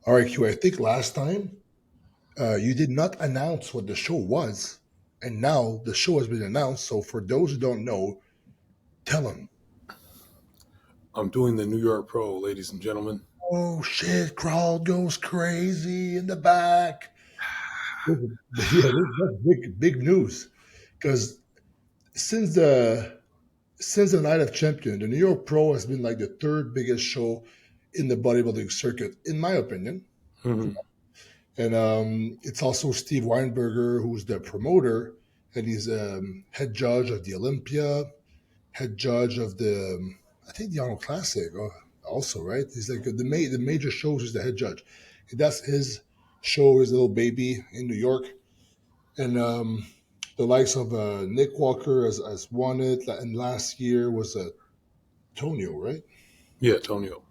All right, Q. I think last time you did not announce what the show was, and now the show has been announced. So for those who don't know, tell them. I'm doing the New York Pro, ladies and gentlemen. Oh shit! Crowd goes crazy in the back. Yeah, that's big news because since the since the Night of Champion, the New York Pro has been like the third biggest show in the bodybuilding circuit, in my opinion. Mhm. And it's also Steve Weinberger, who's the promoter, and he's head judge of the Olympia, head judge of the, I think the Arnold Classic, also, right? He's like the major shows. He's the head judge. That's his show, his little baby in New York, and the likes of Nick Walker has won it, and last year was Tonio, right? Yeah, Tonio.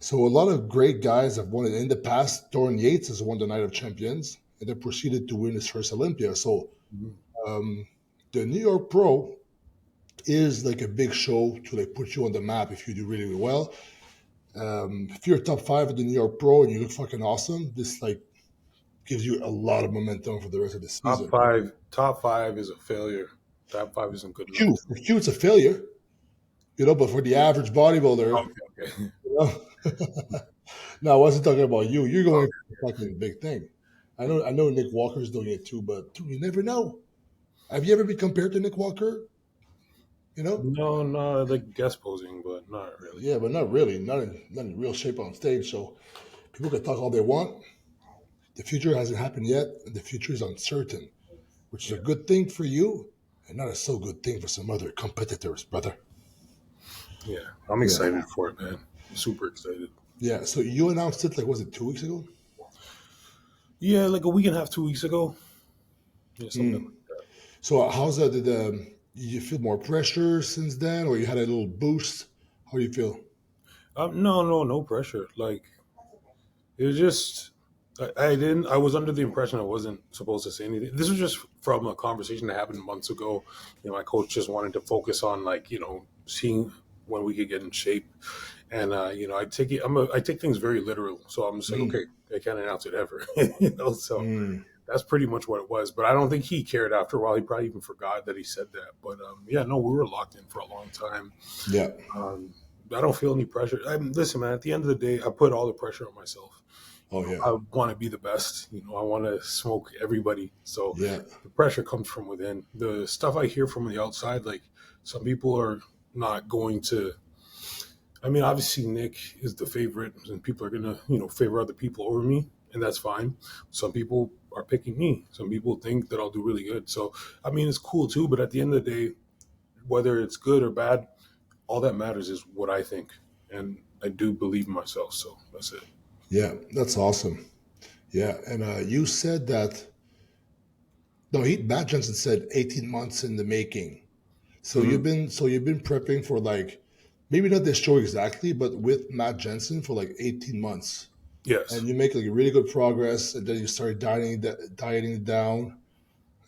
So a lot of great guys have won it in the past. Dorian Yates has won the Night of Champions and then proceeded to win his first Olympia. So Mhm. um, the New York Pro is like a big show to like put you on the map if you do really, really well. If you're top five at the New York Pro and you look fucking awesome, this like gives you a lot of momentum for the rest of the Top season. five. Top five is a failure. Top five isn't good enough. For Q, it's a failure, but for the average bodybuilder, Okay, okay. you know. No, I wasn't talking about you. You're going for a fucking big thing. I know Nick Walker's doing it too, but dude, you never know. Have you ever been compared to Nick Walker? You know? No, no, like guest posing, but not really. Yeah, but not really. Not in real shape on stage. So people can talk all they want. The future hasn't happened yet, and the future is uncertain, which is a Yeah, good thing for you and not a so good thing for some other competitors, brother. yeah. I'm Yeah. excited for it, man. I'm super excited. Yeah. So you announced it like was it 2 weeks ago? Yeah, like a week and a half, 2 weeks ago. Yeah, something Hmm. like that. So how's that? Did you feel more pressure since then, or you had a little boost? How do you feel? No, no, no pressure. Like it was just I didn't. I was under the impression I wasn't supposed to say anything. This was just from a conversation that happened months ago. My coach just wanted to focus on like seeing when we could get in shape, and I take it. I take things very literal. So I'm just like, Mm, okay, I can't announce it ever. So mm, that's pretty much what it was. But I don't think he cared after a while. He probably even forgot that he said that. But yeah, no, we were locked in for a long time. yeah. Um, I don't feel any pressure. Listen, man. At the end of the day, I put all the pressure on myself. Oh yeah. I want to be the best. I want to smoke everybody. So Yeah. the pressure comes from within. The stuff I hear from the outside, like some people are not going to. I mean, obviously Nick is the favorite, and people are gonna, favor other people over me, and that's fine. Some people are picking me. Some people think that I'll do really good. So, I mean, it's cool too. But at the end of the day, whether it's good or bad, all that matters is what I think, and I do believe in myself. So that's it. Yeah. That's awesome. Yeah. And you said that. No, Matt Jensen said 18 months in the making. So Hmm. you've been prepping for like maybe not this show exactly, but with Matt Jensen for like 18 months, and Yes. you make like really good progress, and then you start dieting down,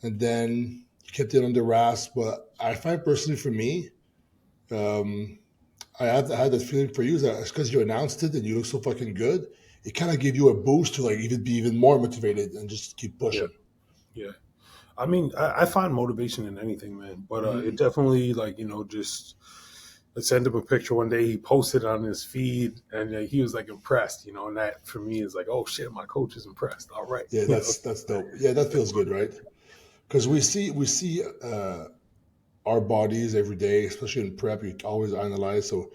and then you kept it under wraps. But I find personally for me, um, I had that feeling for you that because you announced it and you look so fucking good, it kind of gave you a boost to like even be even more motivated and just keep Yeah. pushing. Yeah. I mean, I find motivation in anything, man. But it Hmm. definitely, like, just I sent him a picture one day. He posted on his feed, and he was like impressed, and that for me is like, oh shit, my coach is impressed. All right, Yeah, that's dope. Yeah, that feels good, right? Because we see our bodies every day, especially in prep. You always analyze. So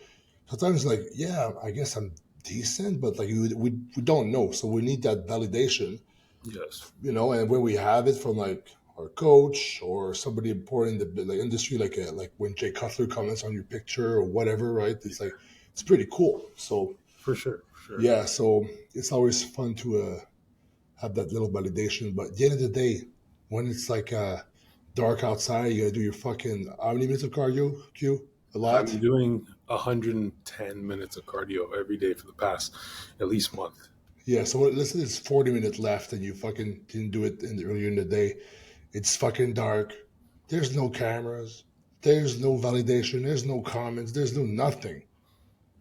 sometimes, like, yeah, I guess I'm decent, but like we don't know. So we need that validation, Yes, And when we have it from like our coach or somebody important in the like industry, like when Jay Cutler comments on your picture or whatever, right? yeah, It's like it's pretty cool. So for sure, for sure. yeah, so it's always fun to have that little validation. But at the end of the day, when it's like dark outside, you gotta do your fucking how many minutes of cardio? Q? A I'm lot. doing 110 minutes of cardio every day for the past at least month. Yeah. So let's say it's 40 minutes left, and you fucking didn't do it earlier in the day. It's fucking dark. There's no cameras. There's no validation. There's no comments. There's no nothing.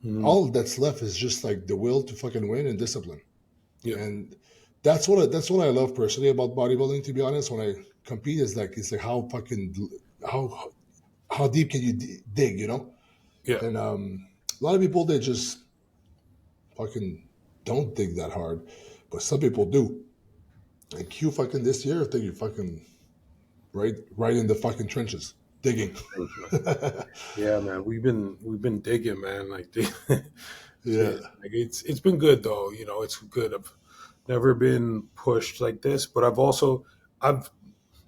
Mhm. All that's left is just like the will to fucking win and discipline. Yeah. And that's what I love personally about bodybuilding. To be honest, when I compete, is like it's like how how deep can you dig, you know? Yeah. And a lot of people they just fucking don't dig that hard, but some people do. Like you fucking this year, I think you fucking right in the fucking trenches digging. Thanks, man. Yeah, man. We've been digging, man. Like, Yeah. shit. Like it's been good though. It's good. I've never been pushed like this, but I've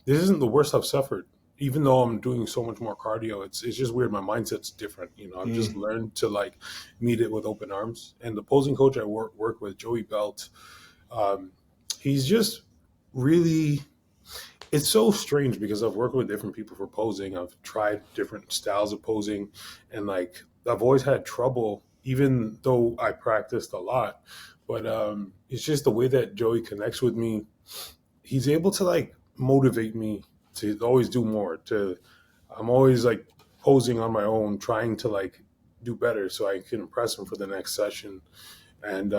this isn't the worst I've suffered. Even though I'm doing so much more cardio, it's just weird. My mindset's different. I've just Mm. learned to like meet it with open arms. And the posing coach I work with, Joey Belt, um, he's just really. It's so strange because I've worked with different people for posing. I've tried different styles of posing, and like I've always had trouble, even though I practiced a lot. But it's just the way that Joey connects with me. He's able to like motivate me to always do more. I'm always like posing on my own, trying to like do better so I can impress him for the next session. And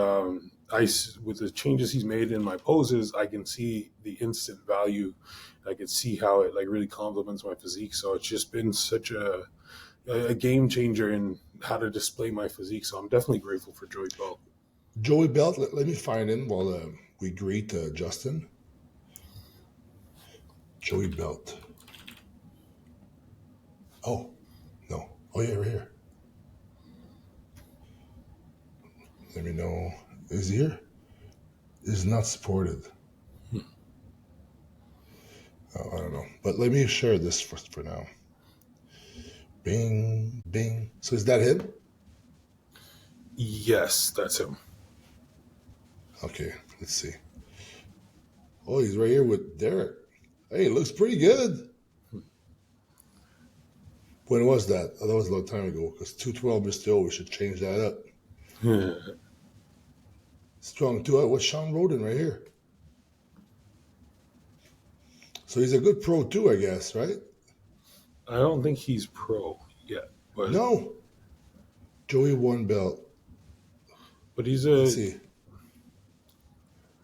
with the changes he's made in my poses, I can see the instant value. I can see how it like really complements my physique. So it's just been such a game changer in how to display my physique. So I'm definitely grateful for Joey Belt. Joey Belt, let me find him while we greet Justin. Joey Belt. Oh, no. Oh, yeah, right here. Let me know. Is he here? Is not supported. Oh, I don't know. But let me share this for now. Bing, bing. So is that him? Yes, that's him. Okay, let's see. Oh, he's right here with Derek. Hey, looks pretty good. When was that? Oh, that was a long time ago. Because 212 is still, we should change that up. Strong 2. What's Sean Roden right here? So he's a good pro too, I guess, right? I don't think he's pro yet, but No. Joey one belt. he's Let's a see.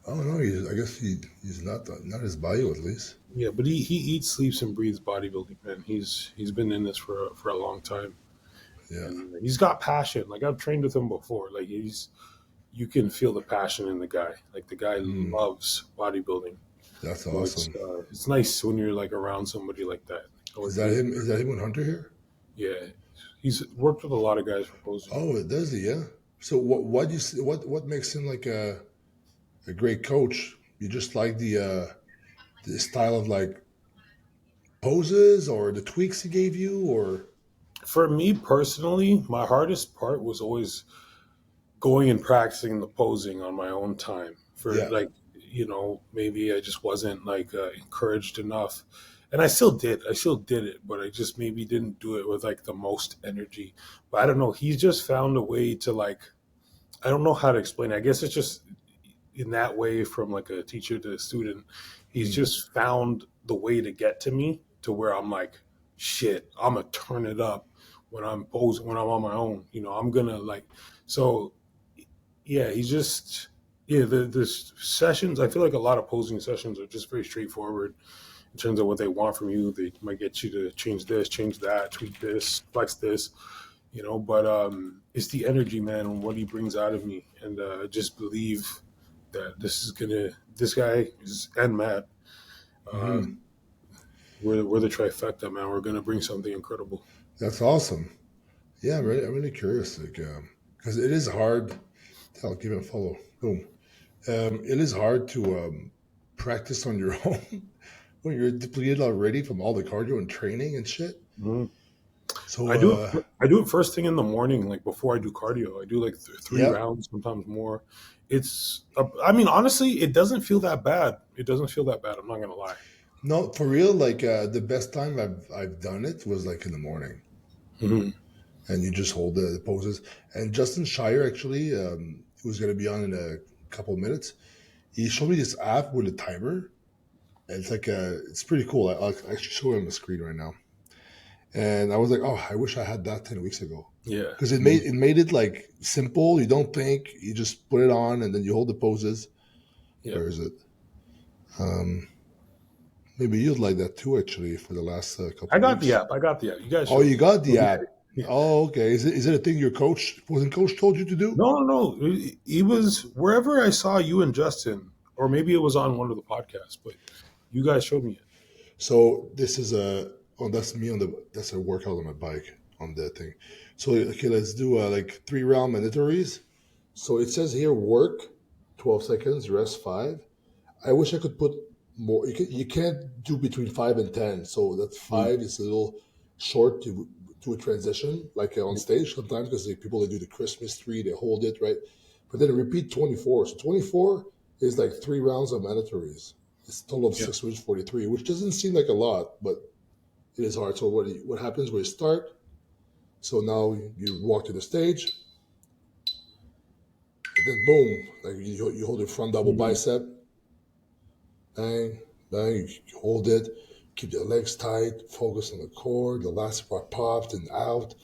I don't know. I guess he's not his bio at least. yeah, but he eats, sleeps, and breathes bodybuilding, man. He's been in this for a long time, Yeah. and he's got passion. Like I've trained with him before. Like you can feel the passion in the guy. Like the guy Mm, loves bodybuilding. that's So it's awesome. it's nice when you're like around somebody like that. It Is always that brings him? Is that him with Hunter here? yeah. He's worked with a lot of guys for posing. Oh, it does he? Yeah. So what makes him like a great coach? You just like the style of like poses or the tweaks he gave you, or For me personally, my hardest part was always going and practicing the posing on my own time for yeah. like maybe I just wasn't like encouraged enough, and I still did it, but I just maybe didn't do it with like the most energy. But I don't know, he's just found a way to like, I don't know how to explain it. I guess it's just in that way from like a teacher to a student. He's Mm, just found the way to get to me to where I'm like, shit, I'm gonna turn it up when I'm posing, when I'm on my own. I'm gonna like, so yeah, he's just yeah. The sessions, I feel like a lot of posing sessions are just very straightforward in terms of what they want from you. They might get you to change this, change that, tweak this, flex this, But it's the energy, man, and what he brings out of me, and just believe that this guy is and Matt, uh, hmm. we're the trifecta, man. We're gonna bring something incredible. That's awesome. Yeah, I'm really curious, like, because it is hard. I'll give it a follow. Boom. It is hard to practice on your own when you're depleted already from all the cardio and training and shit. Mhm. So, I do I do it first thing in the morning, like before I do cardio. I do like three yeah, rounds, sometimes more. I mean, honestly, it doesn't feel that bad. It doesn't feel that bad. I'm not gonna lie. no, for real. Like the best time I've done it was like in the morning, Mhm. and you just hold the poses. And Justin Shier actually, who's going to be on in a couple of minutes, he showed me this app with a timer. And it's pretty cool. I'll actually show him the screen right now. And I was like, oh, I wish I had that 10 weeks ago Yeah, because it me. made it like simple. You don't think, you just put it on, and then you hold the poses. Yeah. Where is it? Um, Maybe you'd like that too, actually, for the last I couple of got the weeks. app. I got the app. You guys Oh, showed you me. got Oh, the yeah. app. Yeah. Oh, okay. Is it a thing your coach, wasn't coach told you to do? No, no, no. He was wherever I saw you and Justin, or maybe it was on one of the podcasts, but you guys showed me it. So this is a, oh, that's me on the, that's a workout on my bike on that thing. So, okay, let's do like 3 round mandatories. So it says here work 12 seconds, rest 5. I wish I could put more. You can't do between 5 and 10. So that Mm. 5 is a little short to do a transition, like on Yeah. stage sometimes, because the people that do the Christmas tree, they hold it right. But then repeat 24. So 24 is like 3 rounds of mandatories. It's a total of Yeah. 643, which doesn't seem like a lot, but it is hard. So what happens when you start? So now you walk to the stage, and then boom, like you hold your front double Mhm. bicep, bang, bang, you hold it, keep your legs tight, focus on the core, the last part popped and out,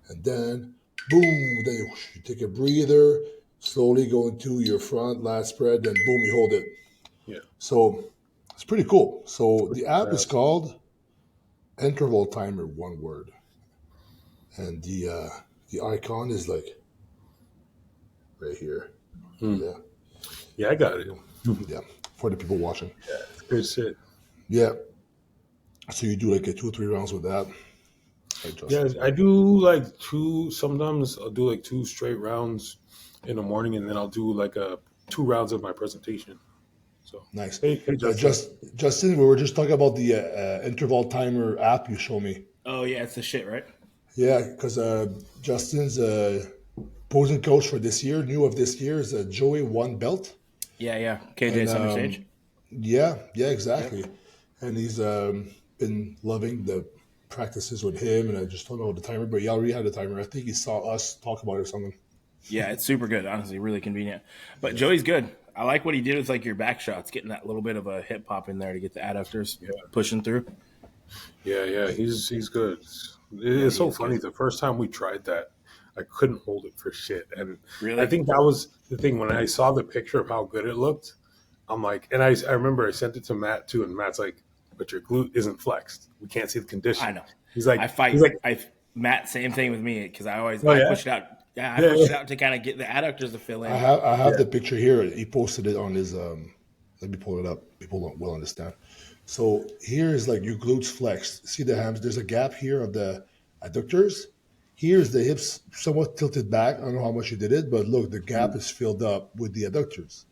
and then boom, then you take a breather, slowly go into your front lat spread, then boom, you hold it. Yeah. So it's pretty cool. So Pretty the app is fast. called Interval Timer, one word, and the icon is like right here. Mm. Yeah, Yeah, I got it. yeah, for the people watching. It's good shit. Yeah, so you do like a 2 or 3 rounds with that, like Yeah, Justin I said. do like two. Sometimes I'll do like two straight rounds in the morning, and then I'll do like a 2 rounds of my presentation. So, Nice. hey, Justin. Justin, we were just talking about the interval timer app you show me. Oh yeah, it's the shit, right? Yeah, because Justin's posing coach for this year, new of this year, is Joey One Belt. Yeah, yeah. KJ And Center Stage. yeah, Yep. exactly. And he's been loving the practices with him. And I just don't know the timer, but he already had the timer. I think he saw us talk about it or something. Yeah, it's super good. Honestly, really convenient. But Yeah. Joey's good. I like what he did with like your back shots, getting that little bit of a hip hop in there to get the adductors Yeah, pushing through. yeah. He's good. Yeah, It's he so is funny. good. The first time we tried that, I couldn't hold it for shit, and I Really? think that was the thing. When I saw the picture of how good it looked, I'm like, and I remember I sent it to Matt too, and Matt's like, "But your glute isn't flexed. We can't see the I condition." know. He's like, I fight. he's like, I Matt, same thing with me because "Oh I yeah, push it out. Yeah, I push yeah, it out to kind of get the adductors to fill in. I have yeah, the picture here. He posted it on his let me pull it up. People don't will understand. So here is like your glutes flexed. See the hams? There's a gap here of the adductors. Here's the hips somewhat tilted back. I don't know how much you did it, but look, the gap mm, is filled up with the adductors.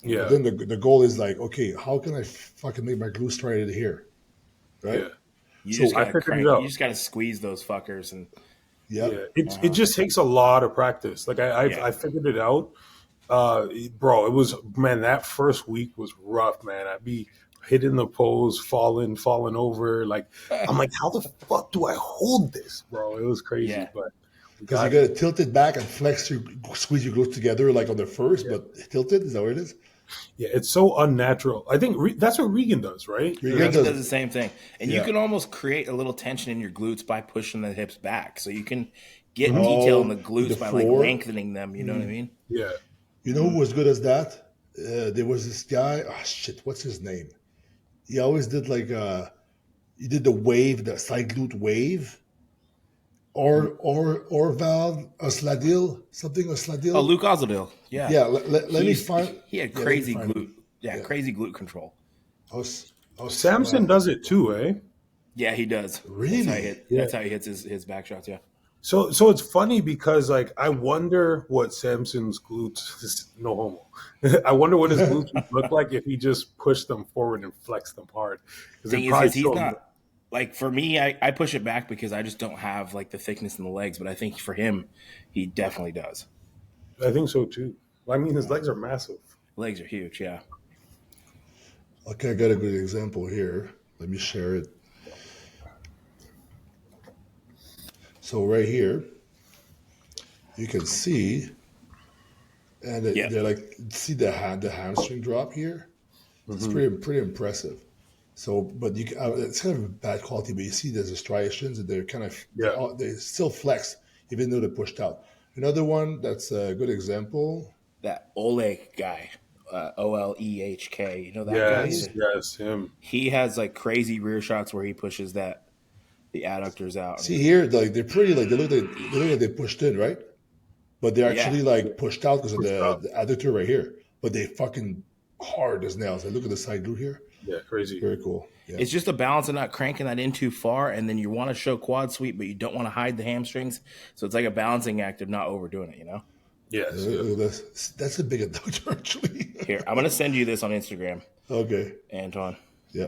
But yeah, then the goal is like, okay, how can I fucking make my glutes straight here? Right? yeah." You just So I gotta figured it crank. You out. just gotta squeeze those fuckers and yep. Yeah, it just takes a lot of practice. Like yeah. I figured it out. Bro, it was, man, that first week was rough, man. I'd be hitting the pose, falling over. Like I'm like, how the fuck do I hold this, bro? It was crazy, Yeah. but we Because you got it. gotta tilt it back and flex your squeeze your glutes together like on the first, Yeah, but tilted, is that what it is? yeah. It's so unnatural. I think that's what Regan does, right? Or Regan that's Regan does does the same thing. And you yeah. can almost create a little tension in your glutes by pushing the hips back. So you can get Mhm. detail in Oh, the with the glutes by like floor. lengthening them. You know what I mean? Yeah, You know who was good as that? There was this guy. Oh shit, what's his name? He always did like he did the wave, the side glute wave, Mm. or Val Osladil, something Oh, Osladil. Luke Ozadil. Yeah. Yeah, let me find. He had Yeah, let me crazy find glute. him. Yeah, Yeah, crazy glute control. Samson Osla. does it too, eh? Yeah, he does. Really? Yeah. That's how he hits his back shots. Yeah. So it's funny because like I wonder what Samson's glutes no homo. I wonder what his glutes would look like if he just pushed them forward and flexed them hard. Because it Thing probably is he's show him. not like for me. I push it back because I just don't have like the thickness in the legs. But I think for him, he definitely does. I think so too. I mean, his legs are massive. Legs are huge. Yeah. Okay, I got a good example here. Let me share it. So right here, you can see, and Yeah. they're like, see the hamstring drop here. It's Hmm. pretty impressive. So, but it's kind of bad quality. But you see, there's the striations, and they're kind of Yeah. they still flex even though they're pushed out. Another one that's a good example. That Oleg guy. Olehk. You know that guy? Yes, him. He has like crazy rear shots where he pushes the adductors out. See here, like they're pretty, like they look like they pushed in, right? But they're Yeah. actually like pushed out because of Pushed out. the adductor right here. But they fucking hard as nails. Like, look at the side glute here. Yeah, crazy. Very cool. Yeah. It's just a balance of not cranking that in too far, and then you want to show quad sweep, but you don't want to hide the hamstrings. So it's like a balancing act of not overdoing it, you know? Yes. Look at this. That's a big adductor, actually. Here, I'm going to send you this on Instagram, Okay. Antoine, Yeah.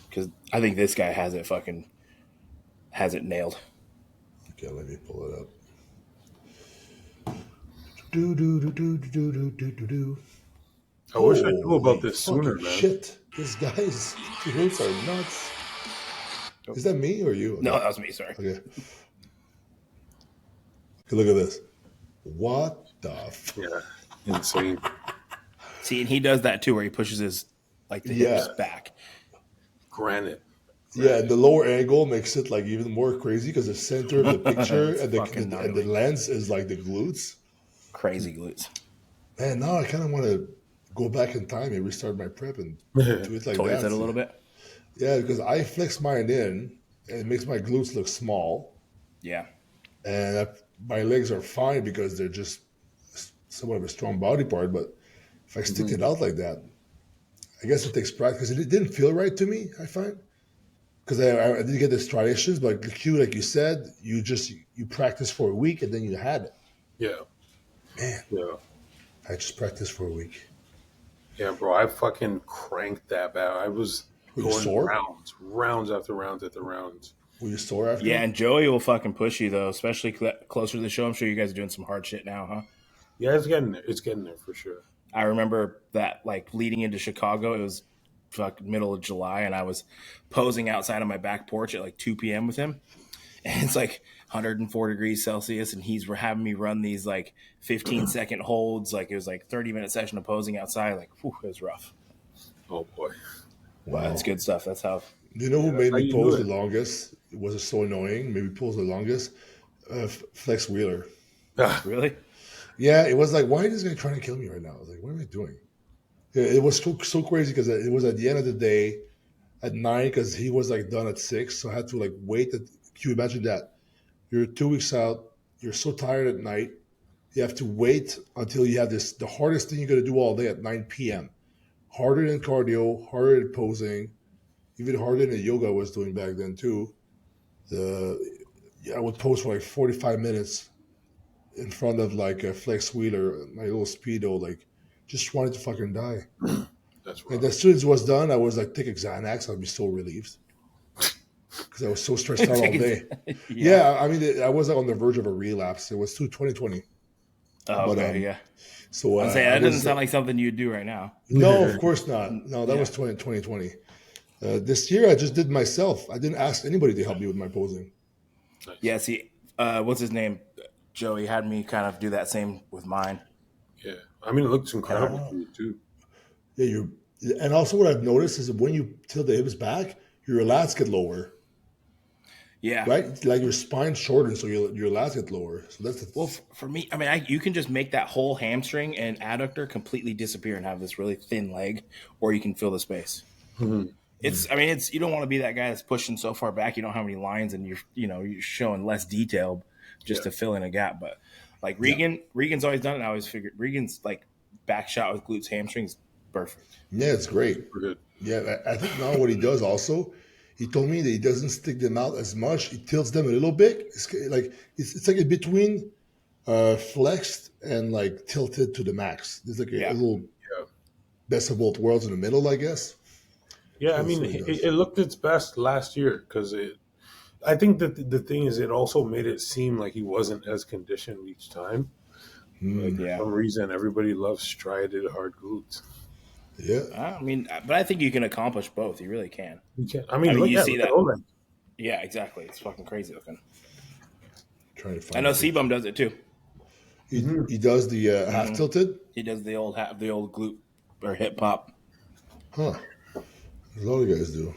because I think this guy has it nailed. Okay, let me pull it up. Do do do do do do do do do. I wish I knew about this sooner, man. Shit, this guy's glutes are nuts. Is that me or you? Okay. No, that was me, sorry. Okay. Okay, look at this. What the fuck? Yeah, insane. See, and he does that too, where he pushes his, like, the hips back. Granite. Yeah, and the lower angle makes it like even more crazy because the center of the picture and the lens is like the glutes. Crazy glutes. Man, now I kind of want to go back in time and restart my prep and do it like Toys that. it a little bit. Yeah, because I flex mine in and it makes my glutes look small. Yeah. And my legs are fine because they're just somewhat of a strong body part. But if I stick it out like that, I guess it takes practice. It didn't feel right to me, I find. Because I didn't get the striations, but the cue, like you said, you practice for a week and then you had it. Yeah. Man. Yeah. I just practiced for a week. Yeah, bro, I fucking cranked that bad. I was going sore? rounds after rounds after rounds. Were you sore after? Yeah, and Joey will fucking push you, though, especially closer to the show. I'm sure you guys are doing some hard shit now, huh? Yeah, it's getting there. It's getting there for sure. I remember that, like, leading into Chicago, it was fucking middle of July, and I was posing outside on my back porch at like 2 p.m. with him. And it's like 104 degrees Celsius, and he's having me run these like 15-second holds. Like, it was like 30-minute session of posing outside. Like, whew, it was rough. Oh, boy. Wow. That's good stuff. That's how. You know who made me pose the longest? It was so annoying. Made me pose the longest? Flex Wheeler. Really? Yeah, it was like, why is this guy trying to kill me right now? I was like, what am I doing? It was so crazy because it was at the end of the day at 9 because he was like done at 6. So I had to like wait. Can you imagine that? You're 2 weeks out. You're so tired at night. You have to wait until you have the hardest thing you're going to do all day at 9 p.m. Harder than cardio, harder than posing, even harder than the yoga I was doing back then too. I would pose for like 45 minutes in front of like a Flex Wheeler, my little Speedo, like just wanted to fucking die. That's right. And as soon as it was done, I was like, take a Xanax. I'd be so relieved because I was so stressed out all day. Yeah, I mean, I was like on the verge of a relapse. It was 2020. Oh, okay, yeah. So I'd say that doesn't sound like something you'd do right now. No, of course not. No, that was 2020. This year, I just did myself. I didn't ask anybody to help me with my posing. Yeah, see, what's his name? Joey had me kind of do that same with mine. Yeah, I mean, it looks incredible for you too. Yeah, and also what I've noticed is that when you tilt the hips back, your lats get lower. Yeah, right. Like your spine shortens, so your lats get lower. So that's well for me. I mean, you can just make that whole hamstring and adductor completely disappear and have this really thin leg, or you can fill the space. Mm-hmm. It's you don't want to be that guy that's pushing so far back you don't have any lines and you're showing less detail just to fill in a gap. But like Regan's always done it. I always figured Regan's like back shot with glutes hamstrings perfect. Yeah, it's great. Good. Yeah, I think now what he does also, he told me that he doesn't stick them out as much. He tilts them a little bit. It's like in between flexed and like tilted to the max. There's like a little best of both worlds in the middle, I guess. Yeah, I mean, it looked its best last year because I think that the thing is, it also made it seem like he wasn't as conditioned each time. Like, for some reason, everybody loves striated hard glutes. Yeah, I mean, but I think you can accomplish both. You really can. You can. I mean you see that. Yeah, exactly. It's fucking crazy looking. Trying to find. I know C-Bum does it too. He does the half tilted. He does the old glute or hip pop. Huh. A lot of guys do.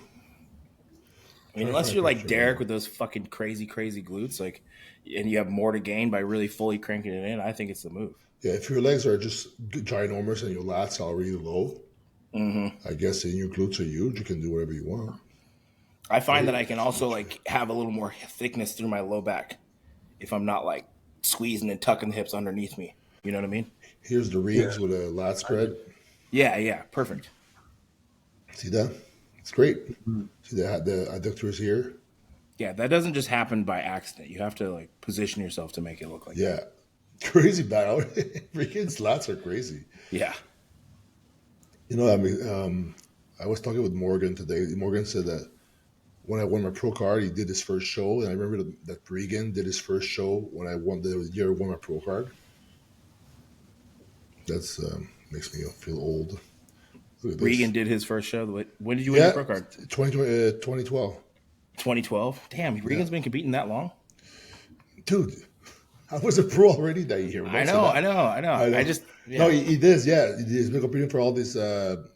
I mean, unless you're like Derek with those fucking crazy glutes, like, and you have more to gain by really fully cranking it in, I think it's the move. Yeah, if your legs are just ginormous and your lats are really low, I guess, and your glutes are huge, you can do whatever you want. I find that I can also like have a little more thickness through my low back if I'm not like squeezing and tucking the hips underneath me. You know what I mean? Here's the Yeah, reeds with a lat I spread. do. Yeah, perfect. See that? It's great. Mhm. See the adductors here? Yeah, that doesn't just happen by accident. You have to like position yourself to make it look like Yeah. that. Crazy bad. Freaking lats are crazy. Yeah. You know, I mean, I was talking with Morgan today. Morgan said that when I won my pro card, he did his first show, and I remember that Regan did his first show when I won the year I won my pro card. That's makes me feel old. Look at this. Regan did his first show. When did you win your Yeah, pro card? 2012. 2012. Damn, Regan's been competing that long. Dude, I was a pro already that year. I Don't say know. that. I just No, he did. Yeah, he's been competing for all this.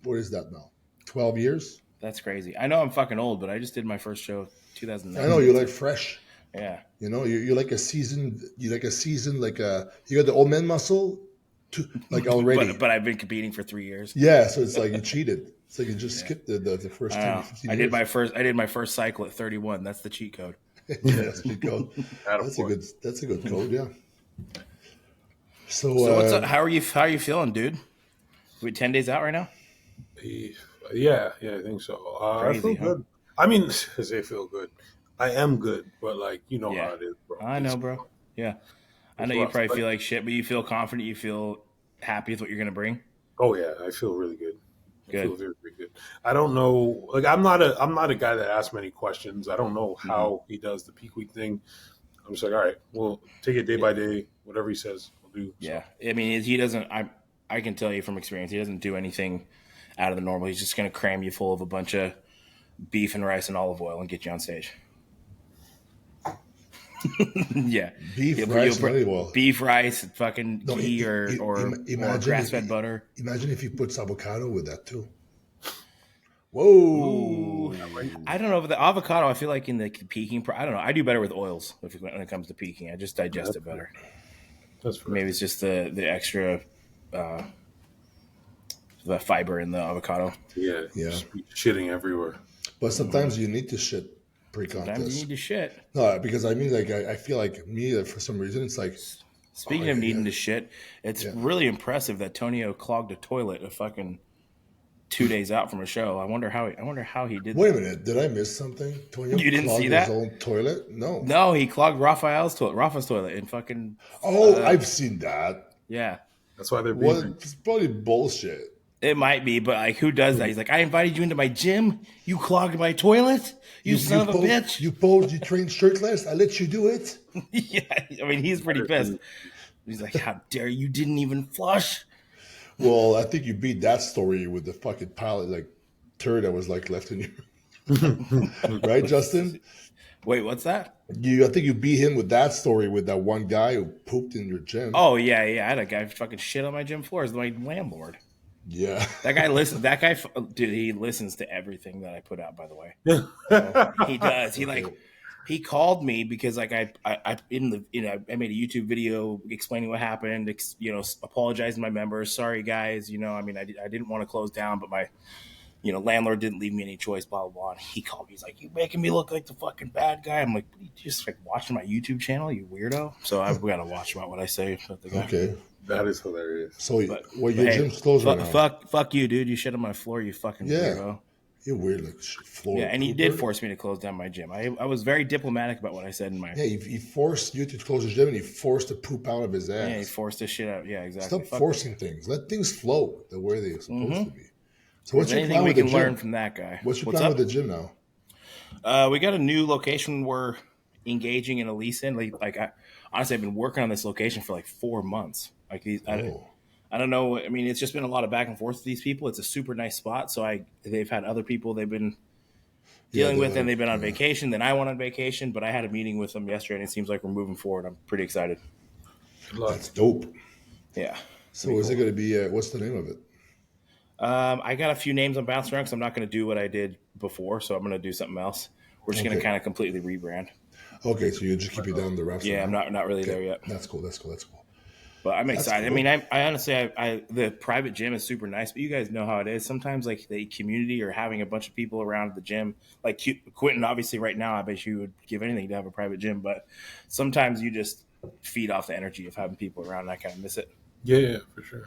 What is that now? 12 years. that's crazy. I know I'm fucking old, but I just did my first show 2009. I know you're like fresh. Yeah. You know, you're like a seasoned. You like a season. Like you got the old man muscle, like already. But I've been competing for 3 years. Yeah, so it's like you cheated. It's like you just skipped the first 10 to 15 I years. did my first cycle at 31. That's the cheat code. Yeah, that's a good code. Attaboy. That's a good code. Yeah. So, So what's up? How are you feeling, dude? We 10 days out right now? Yeah, I think so. I Crazy, feel huh? good. I mean, I say feel good. I am good, but like you know Yeah. how it is, bro. I know, bro. Yeah. I It's know you rough, probably but- feel like shit, but you feel confident. You feel happy with what you're going to bring. Oh yeah, I feel really good. Good. I feel very, very good. I don't know. Like I'm not a guy that asks many questions. I don't know how he does the peak week thing. I'm just like, all right, we'll take it day by day. Whatever he says, we'll do. Yeah. I mean, he doesn't, I can tell you from experience, he doesn't do anything out of the normal. He's just going to cram you full of a bunch of beef and rice and olive oil and get you on stage. Yeah. beef, He'll- rice, he'll- and olive oil. Beef, rice, fucking No, ghee or imagine grass-fed butter. Imagine if he puts avocado with that too. Whoa! I don't know, but the avocado, I feel like in the peaking, I don't know. I do better with oils when it comes to peaking. I just digest it better. That's fair. Maybe it's just the extra the fiber in the avocado. Yeah. Just be shitting everywhere. But sometimes you need to shit Sometimes you pre-contest. need to shit. No, because I mean, like I feel like me for some reason it's like Speaking of needing to shit, it's really impressive that Tonio clogged a toilet a fucking 2 days out from a show. I wonder how he did wait that. a minute, did I miss something? Tonio You didn't clogged see that? his own toilet? No. No, he clogged Rafa's toilet and fucking Oh, I've seen that. yeah. That's why they're Well, beefing. it's probably bullshit. It might be, but like, who does that? He's like, I invited you into my gym. You clogged my toilet. You son of a bitch. You train shirtless. I let you do it. Yeah, I mean, he's pretty pissed. He's like, how dare you didn't even flush? Well, I think you beat that story with the fucking pallet, like turd that was like left in you. Right, Justin? Wait, what's that? I think you beat him with that story with that one guy who pooped in your gym. Oh, yeah. I had a guy fucking shit on my gym floor as my landlord. Yeah. That guy listens. Dude, he listens to everything that I put out. By the way, he does. He called me because like I made a YouTube video explaining what happened. Apologizing to my members. Sorry guys. I mean, I didn't want to close down, but my landlord didn't leave me any choice. Blah blah blah. And he called me. He's like, "You making me look like the fucking bad guy." I'm like, "You just like watching my YouTube channel, you weirdo." So I've got to watch about what I say about the guy. Okay. That is hilarious. So, your Hey, gym's closed right now. fuck you, dude. You shit on my floor, you fucking weirdo. You're weird, like floor. Yeah, and he pooper. did force me to close down my gym. I was very diplomatic about what I said in my. Yeah, he forced you to close his gym, and he forced the poop out of his ass. Yeah, he forced this shit out. Yeah, exactly. Stop forcing things. Let things flow the way they're supposed to be. So, what's There's your anything plan we with the can gym? learn from that guy. What's your What's plan up? with the gym now? We got a new location we're engaging in a lease in. Honestly, I've been working on this location for like 4 months. I don't know. I mean, it's just been a lot of back and forth with these people. It's a super nice spot. So they've had other people they've been dealing with, and they've been on vacation. Then I went on vacation, but I had a meeting with them yesterday, and it seems like we're moving forward. I'm pretty excited. Good luck. That's dope. Yeah. So, is it going to be? What's the name of it? I got a few names I'm bouncing around because I'm not going to do what I did before, so I'm going to do something else. We're just going to kind of completely rebrand. Okay, so you just keep it down the rest. Yeah, I'm not really there yet. That's cool. But I'm That's excited. I cool. mean, I honestly, the private gym is super nice, but you guys know how it is. Sometimes, like the community or having a bunch of people around the gym, like Quinton, obviously, right now, I bet you would give anything to have a private gym. But sometimes you just feed off the energy of having people around. And I kind of miss it. Yeah, for sure.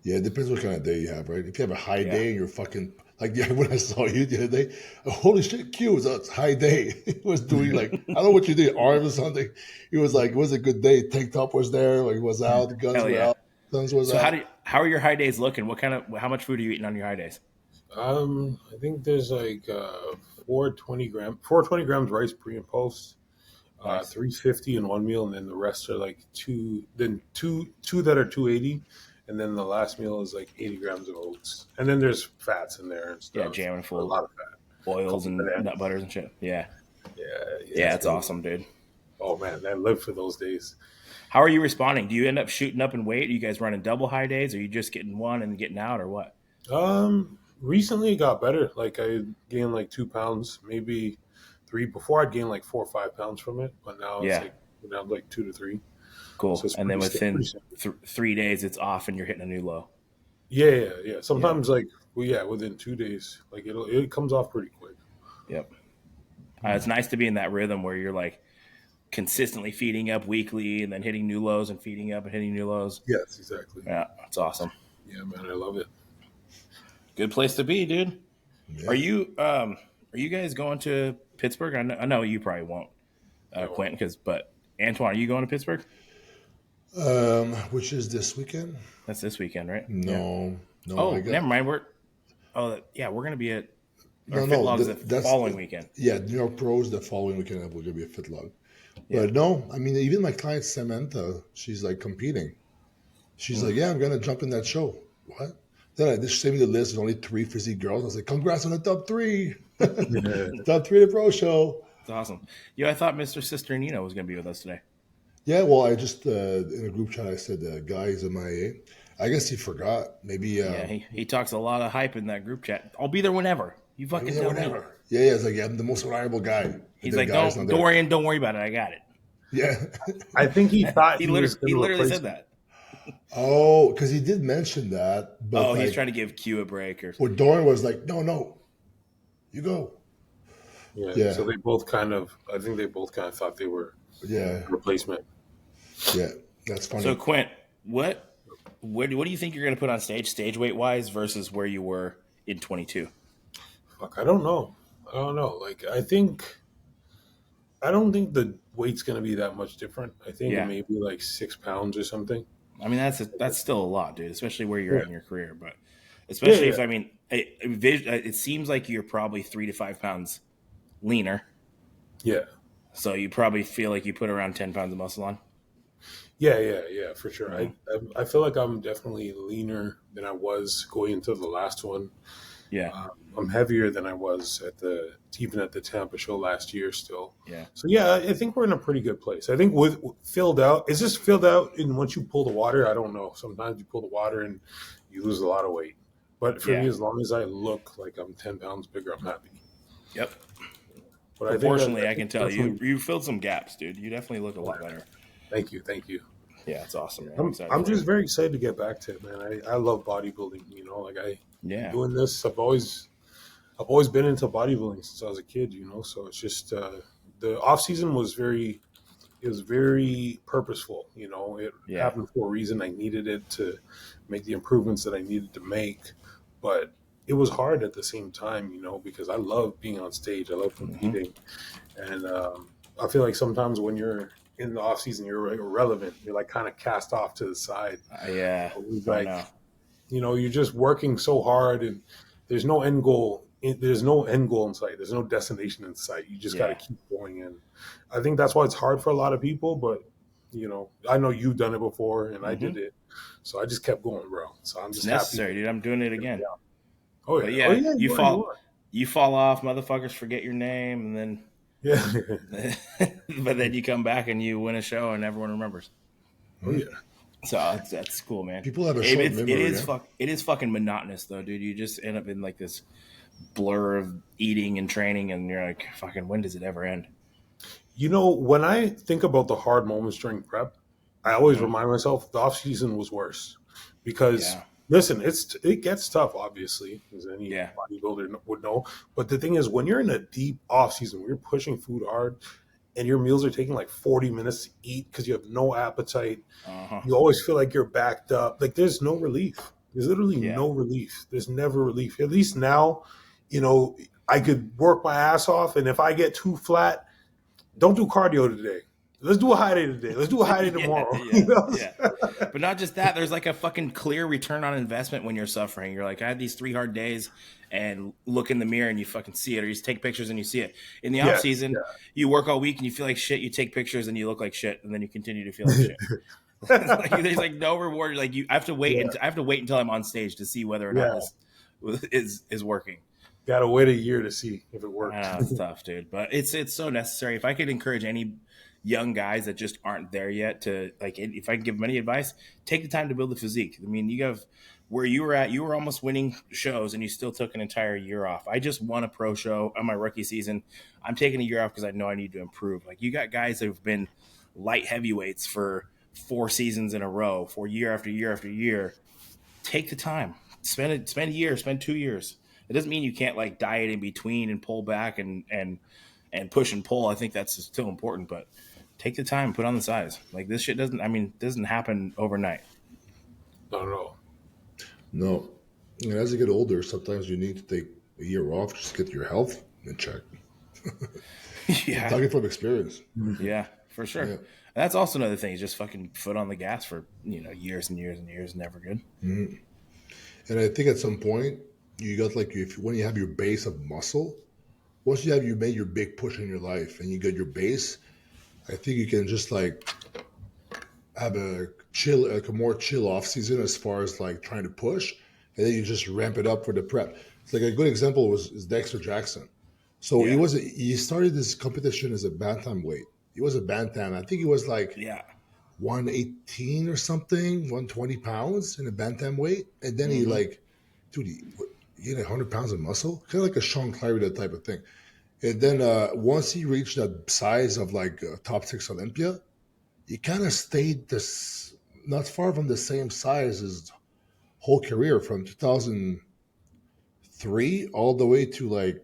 Yeah, it depends what kind of day you have, right? If you have a high Yeah. day and you're fucking like when I saw you the other day, holy shit, Q was a high day. He was doing like I don't know what you did, arms or something. He was like, it was a good day. Tank top was there, like was out, guns Hell were yeah. out, guns was So out. how are your high days looking? How much food are you eating on your high days? I think there's like 420 grams rice pre and post, Nice. 350 in one meal, and then the rest are like two that are 280, and then the last meal is like 80 grams of oats, and then there's fats in there and Yeah, stuff. jamming A full lot of fat. oils Couple and nut bananas. butters and shit. Yeah. Yeah, yeah, Yeah, it's it's good. awesome, dude. Oh man, I live for those days. How are you responding? Do you end up shooting up in weight? Are you guys running double high days? Or are you just getting one and getting out or what? Recently it got better. Like I gained like 2 pounds, maybe three. Before I'd gain like 4 or 5 pounds from it, but now it's Yeah. like now like 2 to 3. So Cool. it's And then pretty within simple. 3 days, it's off and you're hitting a new low. Yeah, yeah, yeah. Yep. Sometimes like well, yeah, within 2 days, like it comes off pretty quick. Yep. It's nice to be in that rhythm where you're like consistently feeding up weekly and then hitting new lows and feeding up and hitting new lows. Yes, exactly. Yeah, it's awesome. Yeah, man, I love it. Good place to be, dude. Yeah. Are you guys going to Pittsburgh? I know you probably won't, No. Quentin, but Antoine, are you going to Pittsburgh? Which is this weekend? That's this weekend, right? Yeah. No, no, Oh, I got never mind. We're gonna be at our no, Fitlog's the that's following weekend. yeah. New York Pros the following weekend will gonna be a Fitlog. Yeah. But no, I mean even my client Samantha, she's like competing. She's like, yeah, I'm gonna jump in that show. What? Then I just sent me the list. There's only 3 physique girls. I was like, congrats on the top 3, Yeah. top 3 of the pro show. It's awesome. Yo, I thought Mr. Sister Nino was gonna be with us today. Yeah, well, I just in a group chat I said the guy is MIA. I guess he forgot. Maybe Yeah, he talks a lot of hype in that group chat. I'll be there whenever. You fucking yeah, tell me. whatever. Yeah, it's like yeah, I'm the most reliable guy. And He's the like, guy's not there. don't worry about it. I got it. Yeah. I think he thought He was literally gonna replace said that. Oh, because he did mention that, but Oh, he's like, trying to give Q a break or well, Doran was like, no, you go. Yeah. Yeah. So I think they both kind of thought they were Yeah, a replacement. yeah, that's funny. So Quint, what do you think you're gonna put on stage weight wise versus where you were in 22? Fuck, I don't know. Like I don't think the weight's gonna be that much different. I think Yeah. maybe like 6 pounds or something. I mean, that's still a lot, dude, especially where you're Yeah. at in your career. But especially Yeah, if, I mean, it seems like you're probably 3 to 5 pounds leaner. yeah. So you probably feel like you put around 10 pounds of muscle on. Yeah, for sure. Mhm. I feel like I'm definitely leaner than I was going into the last one. Yeah. I'm heavier than I was even at the Tampa show last year still. Yeah. So yeah, I think we're in a pretty good place. I think with filled out, is this filled out in once you pull the water? I don't know. Sometimes you pull the water and you lose a lot of weight. But for Yeah. me, as long as I look like I'm 10 pounds bigger, I'm happy. Yep. But I think Proportionally, I can tell definitely- you filled some gaps, dude. You definitely look a lot better. Thank you. Yeah, it's awesome, man. I'm excited I'm for just you. very excited to get back to it, man. I love bodybuilding. Like Yeah. doing this. I've always been into bodybuilding since I was a kid. So it's just the off season was very purposeful. It Yeah. happened for a reason. I needed it to make the improvements that I needed to make, but it was hard at the same time. Because I love being on stage. I love competing, and I feel like sometimes when you're in the off season, you're irrelevant. You're like kind of cast off to the side. Yeah. It's I like, know. you're just working so hard and there's no end goal. There's no end goal in sight. There's no destination in sight. You just got to keep going. And I think that's why it's hard for a lot of people. But, I know you've done it before and I did it. So I just kept going, bro. So I'm It's just necessary, happy. dude. I'm doing it again. Oh, But yeah. yeah, You you fall off, motherfuckers forget your name, and then Yeah. but then you come back and you win a show and everyone remembers. Oh, yeah. So that's cool, man. People have a short memory. It is fucking monotonous though, dude. You just end up in like this blur of eating and training, and you're like, fucking, when does it ever end? When I think about the hard moments during prep, I always remind myself the off season was worse because Yeah. listen, it gets tough, obviously, as any Yeah. bodybuilder would know. But the thing is, when you're in a deep off season, where you're pushing food hard, and your meals are taking like 40 minutes to eat because you have no appetite, you always feel like you're backed up. Like there's no relief. There's literally Yeah. no relief. There's never relief. At least now, you know, I could work my ass off, and if I get too flat, don't do cardio today. Let's do a high day today. Let's do a high day tomorrow. You know? Yeah. But not just that. There's like a fucking clear return on investment when you're suffering. You're like, I had these 3 hard days, and look in the mirror and you fucking see it, or you just take pictures and you see it. In the off season, you work all week and you feel like shit. You take pictures and you look like shit, and then you continue to feel like shit. Like, there's like no reward. Like I have to wait. I have to wait until I'm on stage to see whether or not this is working. Got to wait a year to see if it works. I know, it's tough, dude. But it's so necessary. If I could encourage any young guys that just aren't there yet to, like, if I can give them any advice, take the time to build the physique. I mean, you have where you were at, you were almost winning shows and you still took an entire year off. I just won a pro show on my rookie season. I'm taking a year off because I know I need to improve. Like, you got guys that have been light heavyweights for 4 seasons in a row, for year after year after year. Take the time. Spend a year, spend 2 years. It doesn't mean you can't like diet in between and pull back and push and pull. I think that's still important, but take the time, put on the size. Like, this shit doesn't happen overnight. Not at all. No. And as you get older, sometimes you need to take a year off just to get your health in check. Yeah. I'm talking from experience. Yeah, for sure. Yeah. That's also another thing, is just fucking foot on the gas for, years and years and years. Never good. Mm-hmm. And I think at some point, you got like, when you have your base of muscle, once you made your big push in your life and you get your base, I think you can just like have a more chill off season as far as like trying to push, and then you just ramp it up for the prep. It's like a good example is Dexter Jackson. So he started this competition as a bantamweight. He was a bantam. I think he was like 118 or something, 120 pounds in a bantamweight, and then he like, dude, he had 100 pounds of muscle, kind of like a Sean Clary type of thing. And then once he reached that size of like top 6 Olympia, he kind of stayed not far from the same size his whole career, from 2003 all the way to like,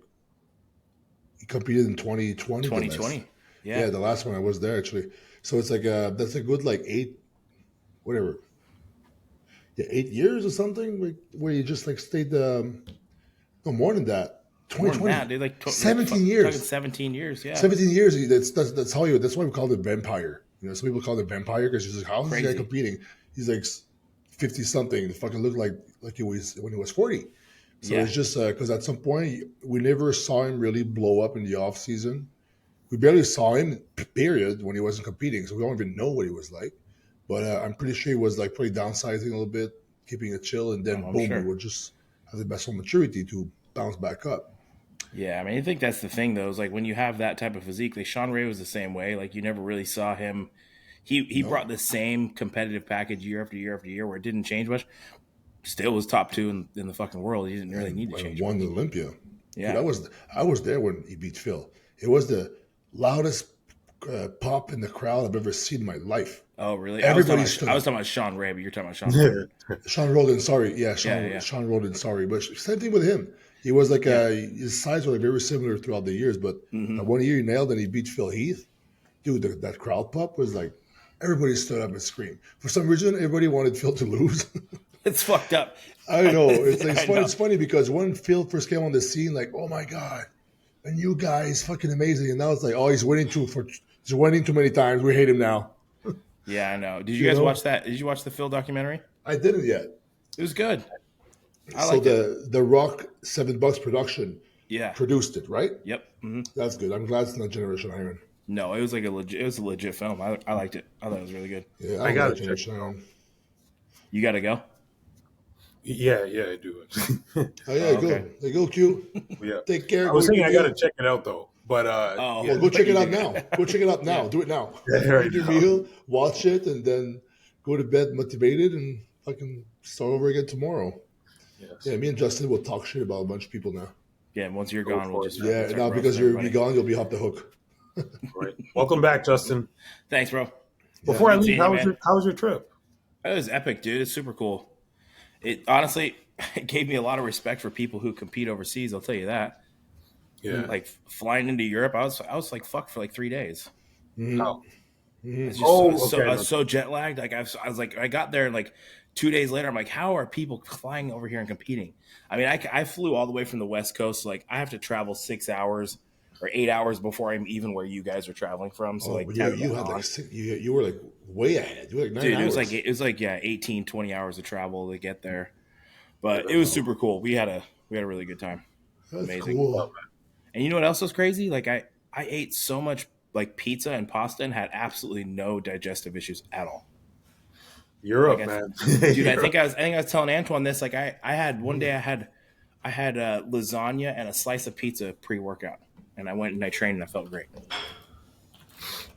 he competed in 2020. 2020. Yeah, the last one I was there actually. So it's like that's a good like 8 years or something, like, where you just like stayed no more than that. 2020, dude, like 17 years. 17 years, yeah. 17 years. That's Hollywood. That's why we call it vampire. Some people call it vampire because he's like, how is this guy competing? He's like 50 something. It fucking looked like he was when he was 40. So it's just because at some point we never saw him really blow up in the off season. We barely saw him, period, when he wasn't competing. So we don't even know what he was like. But I'm pretty sure he was like probably downsizing a little bit, keeping it chill, and then boom, he would just have the muscle maturity to bounce back up. Yeah, I mean, I think that's the thing, though, is like when you have that type of physique, like Sean Ray was the same way. Like, you never really saw him. He brought the same competitive package year after year after year where it didn't change much. Still was top 2 in the fucking world. He didn't really need to change. Won the Olympia. Yeah, dude, I was there when he beat Phil. It was the loudest pop in the crowd I've ever seen in my life. Oh, really? Everybody I was talking about Sean Ray, but you're talking about Sean Roldan. Sean Roldan, sorry. Yeah, Sean Roldan, sorry. But same thing with him. He was like his size were like very similar throughout the years, but one year he nailed and he beat Phil Heath. Dude, that crowd pop was like, everybody stood up and screamed. For some reason, everybody wanted Phil to lose. It's fucked up. I know. It's funny because when Phil first came on the scene, like, oh my God, a new guy is fucking amazing. And now it's like, oh, he's winning too many times. We hate him now. Yeah, I know. Did you guys watch that? Did you watch the Phil documentary? I didn't yet. It was good. I liked it. The Rock $7 production produced it, right? Yep. Mm-hmm. That's good. I'm glad it's not Generation Iron. No, it was like a legit film. I liked it. I thought it was really good. Yeah, I got Generation Iron. You got to go? Yeah, I do. Oh yeah, okay. Go Q. Yeah. Take care. I was thinking I got to check it out though. But go check it out now. Go check it out now. Do it now. Eat your meal, watch it, and then go to bed motivated and fucking start over again tomorrow. Yes. Yeah, me and Justin will talk shit about a bunch of people now. Yeah, and once you're gone, we'll just now because you'll be gone, you'll be off the hook. Right. Welcome back, Justin. Thanks, bro. Yeah. Before I Sweet leave, seeing you, man. how was your trip? It was epic, dude. It's super cool. It honestly it gave me a lot of respect for people who compete overseas. I'll tell you that. Yeah. Like flying into Europe, I was like fucked for like 3 days. Mm-hmm. How? It's Mm-hmm. just Oh, okay. I was No. so jet lagged. Like I was like I got there and like 2 days later, I'm like, how are people flying over here and competing? I mean, I flew all the way from the West Coast. So like I have to travel 6 hours or 8 hours before I'm even where you guys are traveling from. So Oh, like but to have to you get had like on, you were like way ahead. You were like nine dude, hours. it was like yeah, 18, 20 hours of travel to get there. But it was Yeah. Wow, super cool. We had a really good time. that's Amazing. cool. And you know what else was crazy? Like I ate so much like pizza and pasta and had absolutely no digestive issues at all. Like Europe, man. dude, Europe. I think I was telling Antoine this. Like I had one Mm. day I had lasagna and a slice of pizza pre workout, and I went and I trained and I felt great.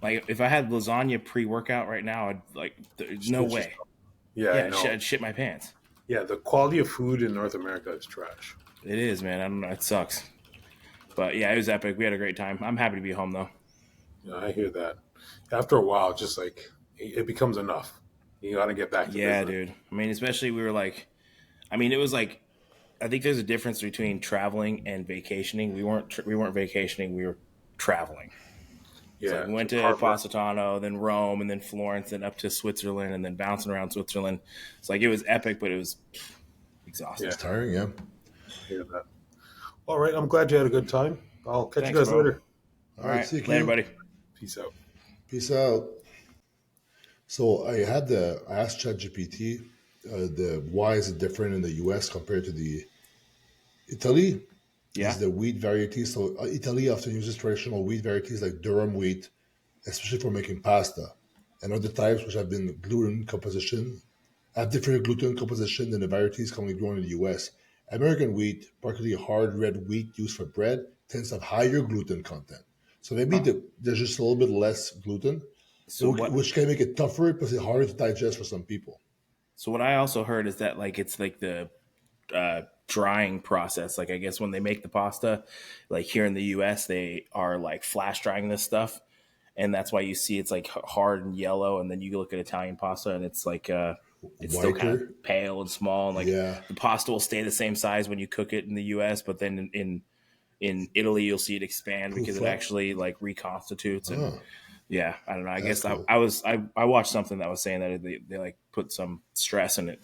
Like if I had lasagna pre workout right now, I'd like no Shit way. yourself. Yeah, Yeah, no. I'd shit my pants. Yeah, the quality of food in North America is trash. It is, man. I don't know. It sucks. But yeah, it was epic. We had a great time. I'm happy to be home though. Yeah, I hear that. After a while, just like it becomes enough. You got to get back to Yeah, business. dude. I mean, especially we were like, I mean, it was like I think there's a difference between traveling and vacationing. We weren't vacationing. We were traveling. It's like Yeah, we went just to hard work. Positano, then Rome, and then Florence, and up to Switzerland, and then bouncing around Switzerland. It's like it was epic, but it was exhausting. Yeah, It's tiring, yeah. I hear that. All right, I'm glad you had a good time. I'll catch you Thanks, guys bro. later. All All right, right, see later, you. buddy. Peace out. Peace out. So I asked ChatGPT the why is it different in the U.S. compared to the Italy is Yeah, the wheat varieties. So Italy often uses traditional wheat varieties like durum wheat, especially for making pasta, and other types which have been gluten composition have different gluten composition than the varieties commonly grown in the U.S. American wheat, particularly hard red wheat used for bread, tends to have higher gluten content. So maybe huh. there's just a little bit less gluten, So what? which can make it tougher because it's harder to digest for some people. So what I also heard is that like it's like the drying process. Like I guess when they make the pasta, like here in the U.S., they are like flash drying this stuff, and that's why you see it's like hard and yellow. And then you look at Italian pasta, and it's like it's still kind of Whiter, pale and small. And like yeah, the pasta will stay the same size when you cook it in the U.S., but then in Italy you'll see it expand because poof it up. actually like reconstitutes. And Oh, yeah, I don't know. I that's guess cool. I watched something that was saying that they like put some stress in it.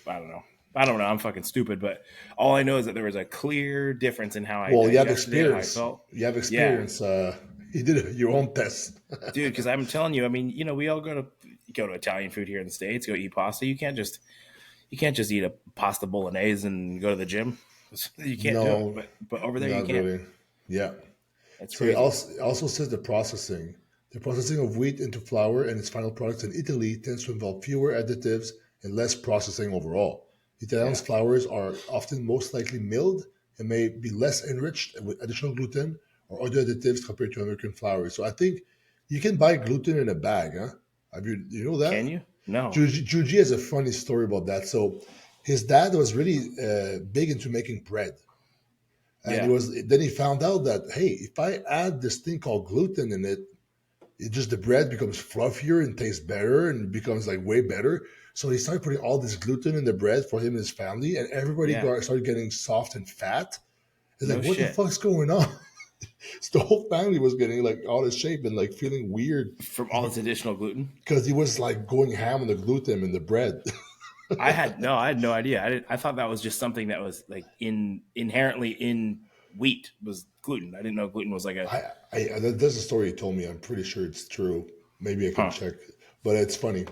I don't know. I don't know. I'm fucking stupid, but all I know is that there was a clear difference in how I Well, you have digested it, how I experience. felt. You have Yeah, experience. You did your own test. dude. Because I'm telling you, I mean, you know, we all go to Italian food here in the States, go eat pasta. You can't just eat a pasta bolognese and go to the gym. You can't do it. No, But over there, you not can. really. Yeah. It's So it crazy. also says the processing. The processing of wheat into flour and its final products in Italy tends to involve fewer additives and less processing overall. Italian's Yeah. flours are often most likely milled and may be less enriched with additional gluten or other additives compared to American flours. So I think you can buy gluten in a bag, huh? You know that? Can you? No. Juji has a funny story about that. So his dad was really big into making bread. And Yeah. then he found out that, hey, if I add this thing called gluten in it, it just the bread becomes fluffier and tastes better and becomes like way better. So he started putting all this gluten in the bread for him and his family, and everybody Yeah. started getting soft and fat. It's like, No what the shit. fuck's going on? So the whole family was getting like out of shape and like feeling weird From all this additional gluten. because he was like going ham on the gluten in the bread. I had no idea. I thought that was just something that was like inherently in wheat was gluten. I didn't know gluten was like a That's a story he told me. I'm pretty sure it's true. Maybe I can huh. check, but it's funny.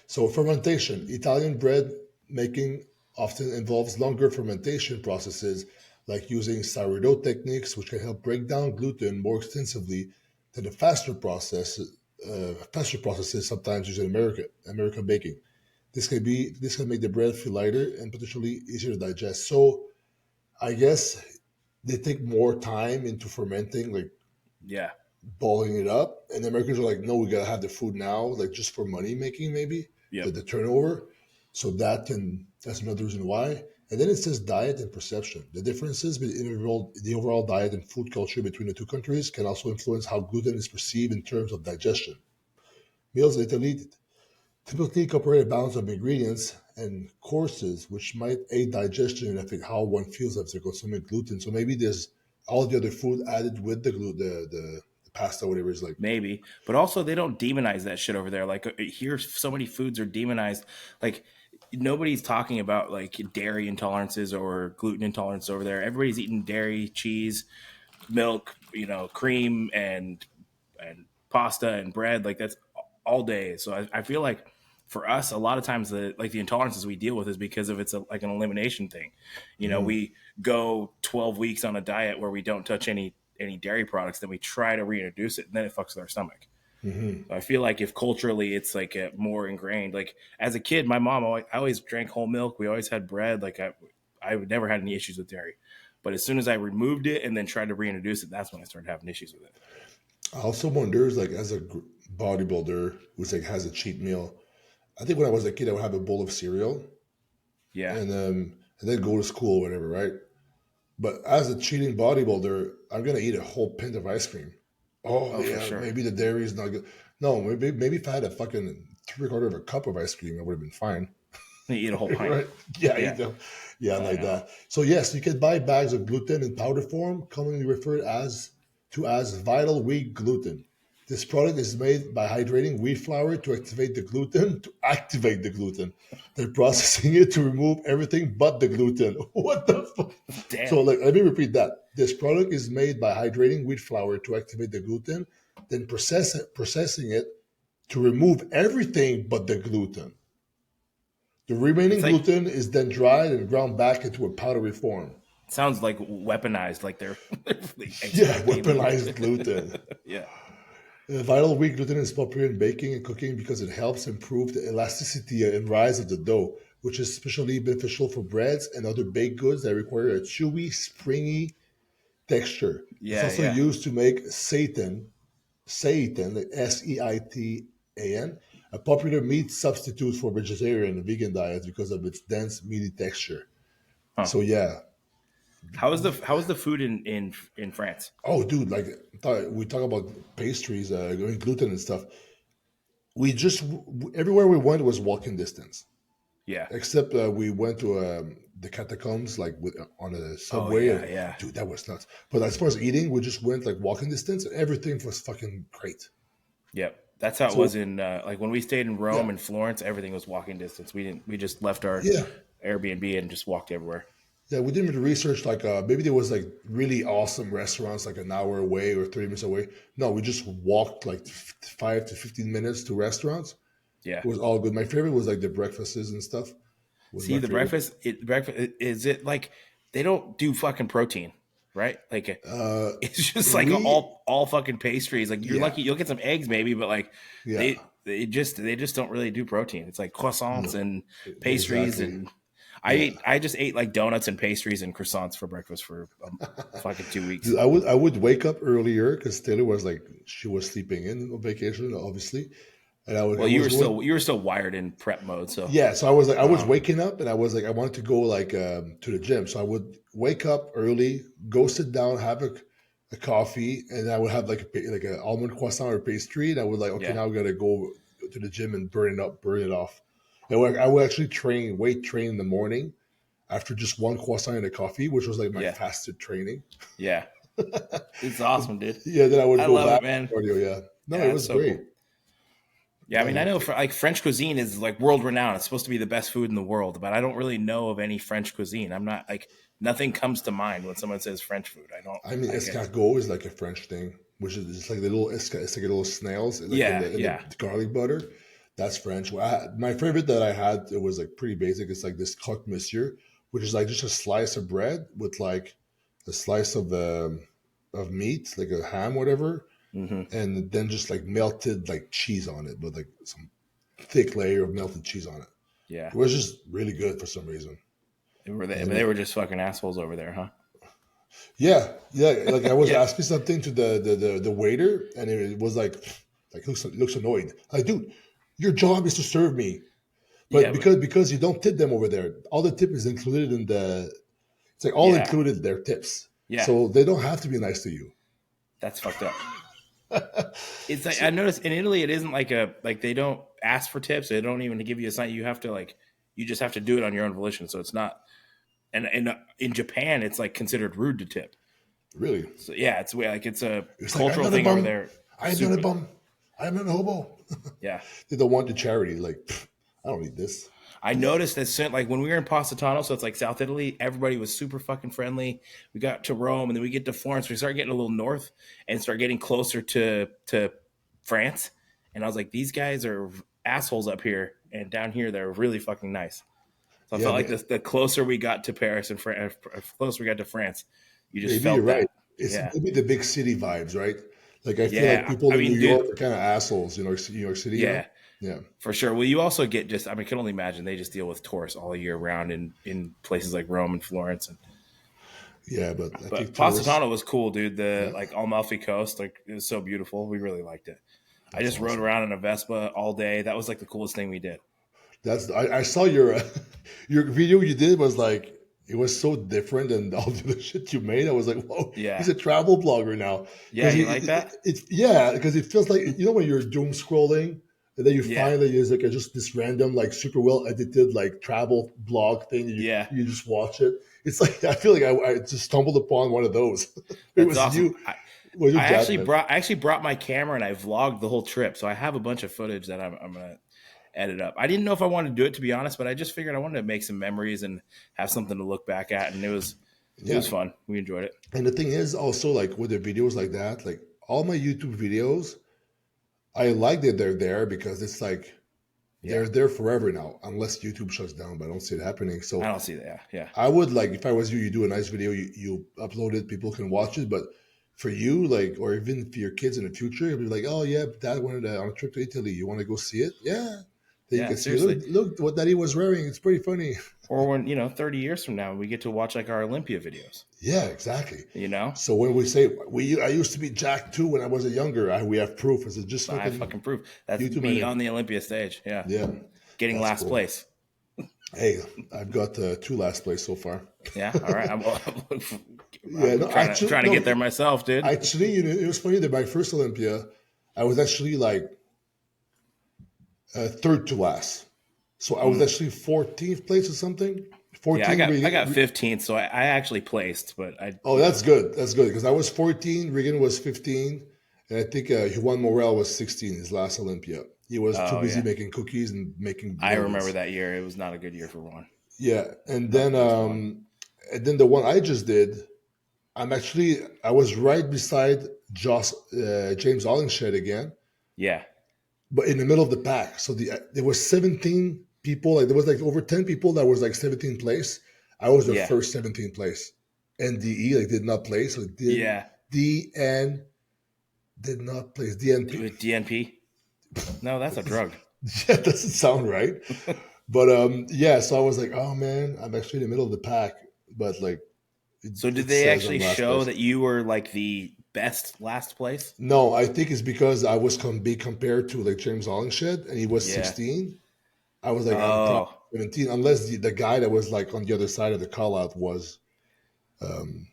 So fermentation, Italian bread making often involves longer fermentation processes, like using sourdough techniques, which can help break down gluten more extensively than the faster processes sometimes used in American baking. This can make the bread feel lighter and potentially easier to digest. So I guess they take more time into fermenting, like Yeah. balling it up. And the Americans are like, no, we gotta have the food now, like just for money making, maybe Yep. the turnover. So that's another reason why. And then it says diet and perception. The differences between the overall diet and food culture between the two countries can also influence how gluten is perceived in terms of digestion. Meals in Italy typically incorporate a balance of ingredients and courses, which might aid digestion and affect how one feels after consuming gluten. So maybe there's all the other food added with the gluten, the pasta, whatever is like. Maybe, but also they don't demonize that shit over there. Like here, so many foods are demonized. Like nobody's talking about like dairy intolerances or gluten intolerance over there. Everybody's eating dairy, cheese, milk, cream and pasta and bread. Like that's all day. So I feel like for us, a lot of times the intolerances we deal with is because of like an elimination thing. We go 12 weeks on a diet where we don't touch any dairy products, then we try to reintroduce it, and then it fucks with our stomach. Mm-hmm. So I feel like if culturally it's like more ingrained, like as a kid, my mom, I always drank whole milk. We always had bread. Like I never had any issues with dairy. But as soon as I removed it and then tried to reintroduce it, that's when I started having issues with it. I also wonder, like, as a bodybuilder who's like has a cheat meal, I think when I was a kid, I would have a bowl of cereal, Yeah. and then go to school or whatever, right? But as a cheating bodybuilder, I'm gonna eat a whole pint of ice cream. Oh yeah, for sure. maybe the dairy is not good. No, maybe if I had a fucking 3/4 of a cup of ice cream, I would have been fine. You eat a whole pint. Right? Yeah, like that. So yes, you can buy bags of gluten in powder form, commonly referred to as vital wheat gluten. This product is made by hydrating wheat flour to activate the gluten. They're processing it to remove everything but the gluten. What the fuck? Damn. So let me repeat that. This product is made by hydrating wheat flour to activate the gluten, then processing it to remove everything but the gluten. The remaining gluten is then dried and ground back into a powdery form. Sounds like weaponized, like they're weaponized gluten. Yeah. Vital wheat gluten is popular in baking and cooking because it helps improve the elasticity and rise of the dough, which is especially beneficial for breads and other baked goods that require a chewy, springy texture. Yeah, it's also used to make seitan, Seitan, a popular meat substitute for vegetarian and vegan diets because of its dense, meaty texture. Huh. So yeah. How is the food in France? Oh, dude, like we talk about pastries, gluten and stuff. We just everywhere we went was walking distance. Yeah. Except we went to the catacombs, like on a subway. Oh, yeah. Dude, that was nuts. But as far as eating, we just went like walking distance, and everything was fucking great. Yep. That's how it was in like when we stayed in Rome and Florence. Everything was walking distance. We just left our Airbnb and just walked everywhere. Yeah, we didn't research like maybe there was like really awesome restaurants like an hour away or 30 minutes away. No, we just walked like 5 to 15 minutes to restaurants. Yeah, it was all good. My favorite was like the breakfasts and stuff. See, the breakfast is it like they don't do fucking protein, right? Like it's just like all fucking pastries. Like you're lucky you'll get some eggs maybe, but like they just don't really do protein. It's like croissants and pastries and I just ate like donuts and pastries and croissants for breakfast for fucking 2 weeks. Dude, I would wake up earlier because Taylor was like she was sleeping in on vacation, obviously. And you were still wired in prep mode, so so I was waking up and I was like I wanted to go like to the gym, so I would wake up early, go sit down, have a coffee, and I would have like an almond croissant or pastry, and I would like now I gotta go to the gym and burn it off. And I would actually weight train in the morning after just one croissant and a coffee, which was like my fasted training. Yeah, it's awesome, dude. Yeah, then I would go back, it, man. Cardio, yeah, no, it was so great. Cool. Yeah, I mean, I know like French cuisine is like world renowned. It's supposed to be the best food in the world, but I don't really know of any French cuisine. I'm not like nothing comes to mind when someone says French food. I mean, escargot is like a French thing, which is just like it's like little snails. Like the garlic butter. That's French. My favorite that I had, it was like pretty basic. It's like this croque monsieur, which is like just a slice of bread with like a slice of meat, like a ham, whatever. Mm-hmm. And then just like melted like cheese on it, but like some thick layer of melted cheese on it. Yeah, it was just really good for some reason. They were just fucking assholes over there, huh? Yeah. Like I was asking something to the waiter, and it was like looks annoyed. Like, dude, your job is to serve me, but because you don't tip them over there, all the tip is included in the. It's like all included their tips. Yeah. So they don't have to be nice to you. That's fucked up. It's like So, I noticed in Italy, it isn't like they don't ask for tips. They don't even give you a sign. You have to you just have to do it on your own volition. So it's not. And in Japan, it's like considered rude to tip. really, So yeah, it's a it's like I'm cultural not a thing over bum. there. I'm not a Super. bum. I'm not a hobo. Yeah. They don't want the charity. Like, I don't need this. I noticed that like when we were in Positano, so it's like South Italy, everybody was super fucking friendly. We got to Rome and then we get to Florence. We start getting a little north and start getting closer to France. And I was like, these guys are assholes up here, and down here they're really fucking nice. So I Yeah, felt like the closer we got to Paris and closer we got to France, you just maybe you're felt right. that. It's Yeah, maybe the big city vibes, right? Like I feel like yeah. people I in New mean, York dude, are kind of assholes. New York City. yeah. Yeah, For sure. Well, you also get just, I mean, I can only imagine they just deal with tourists all year round in places like Rome and Florence. yeah. But I think But tourists. Positano was cool, dude. The Yeah, like Amalfi Coast, like it was so beautiful. We really liked it. I that's just rode awesome. around in a Vespa all day. That was like the coolest thing we did. I saw your your video you did was like it was so different than all the other shit you made. I was like, whoa, he's Yeah. a travel blogger now Yeah. because You like that? yeah, because it feels like when you're doom scrolling and then you Yeah. find that it's like just this random like super well edited like travel blog thing. Yeah. You just watch it. It's like I feel like I just stumbled upon one of those. It That's was awesome. you. Was your Jasmine? I actually brought my camera and I vlogged the whole trip. So I have a bunch of footage that I'm going to edit up. I didn't know if I wanted to do it, to be honest, but I just figured I wanted to make some memories and have something to look back at. And it Yeah. was fun. We enjoyed it. And the thing is also like with the videos like that, like all my YouTube videos, I like that they're there because it's like Yeah. they're there forever now, unless YouTube shuts down. But I don't see it happening. I So don't see that. Yeah. Yeah. I would like if I was you, you do a nice video, you upload it, people can watch it. But for you, like, or even for your kids in the future, you'll be like, oh yeah, Dad went on a trip to Italy. You want to go see it? Yeah. Then you Yeah. can see, Seriously. look what Daddy was wearing. It's pretty funny. Or when, 30 years from now, we get to watch like our Olympia videos, Yeah, exactly. you know? So when we say I used to be jacked too when I was a younger, we have proof. Is it just I fucking fucking prove that's YouTube? me And on the Olympia stage. Yeah. yeah, Getting that's last cool. place. Hey, I've got two last place so far. Yeah. All right. I'm Yeah, no, actually, trying to no, get there myself, dude. actually, it was funny that my first Olympia, I was actually like third to last. So I was Mm. actually 14th place or something. Yeah. 14. I got 15th. So I actually placed, but Oh, that's good. That's good because I was 14. Regan was 15, and I think Juan Morel was 16. His last Olympia. He was too oh, busy yeah. making cookies and making. I remember nuggets. that year. It was not a good year for one. Yeah, Not for just one. and then the one I just did, I was right beside James Hollingshed again, Yeah. but in the middle of the pack. So there was 17 people. Like there was like over 10 people that was like 17th place. I was the Yeah. first 17th place. NDE like did not play. So it did Yeah. DN did not place DNP. With DNP. No, that's a drug. Yeah, that doesn't sound right. But yeah, so I was like, oh man, I'm actually in the middle of the pack. But like So did it they says I'm actually last show place. that you were like the best last place? No, I think it's because I was being compared to like James Hollingshed and he was Yeah. 16. I was like, I'm probably Oh, 17, unless the guy that was like on the other side of the call out was um,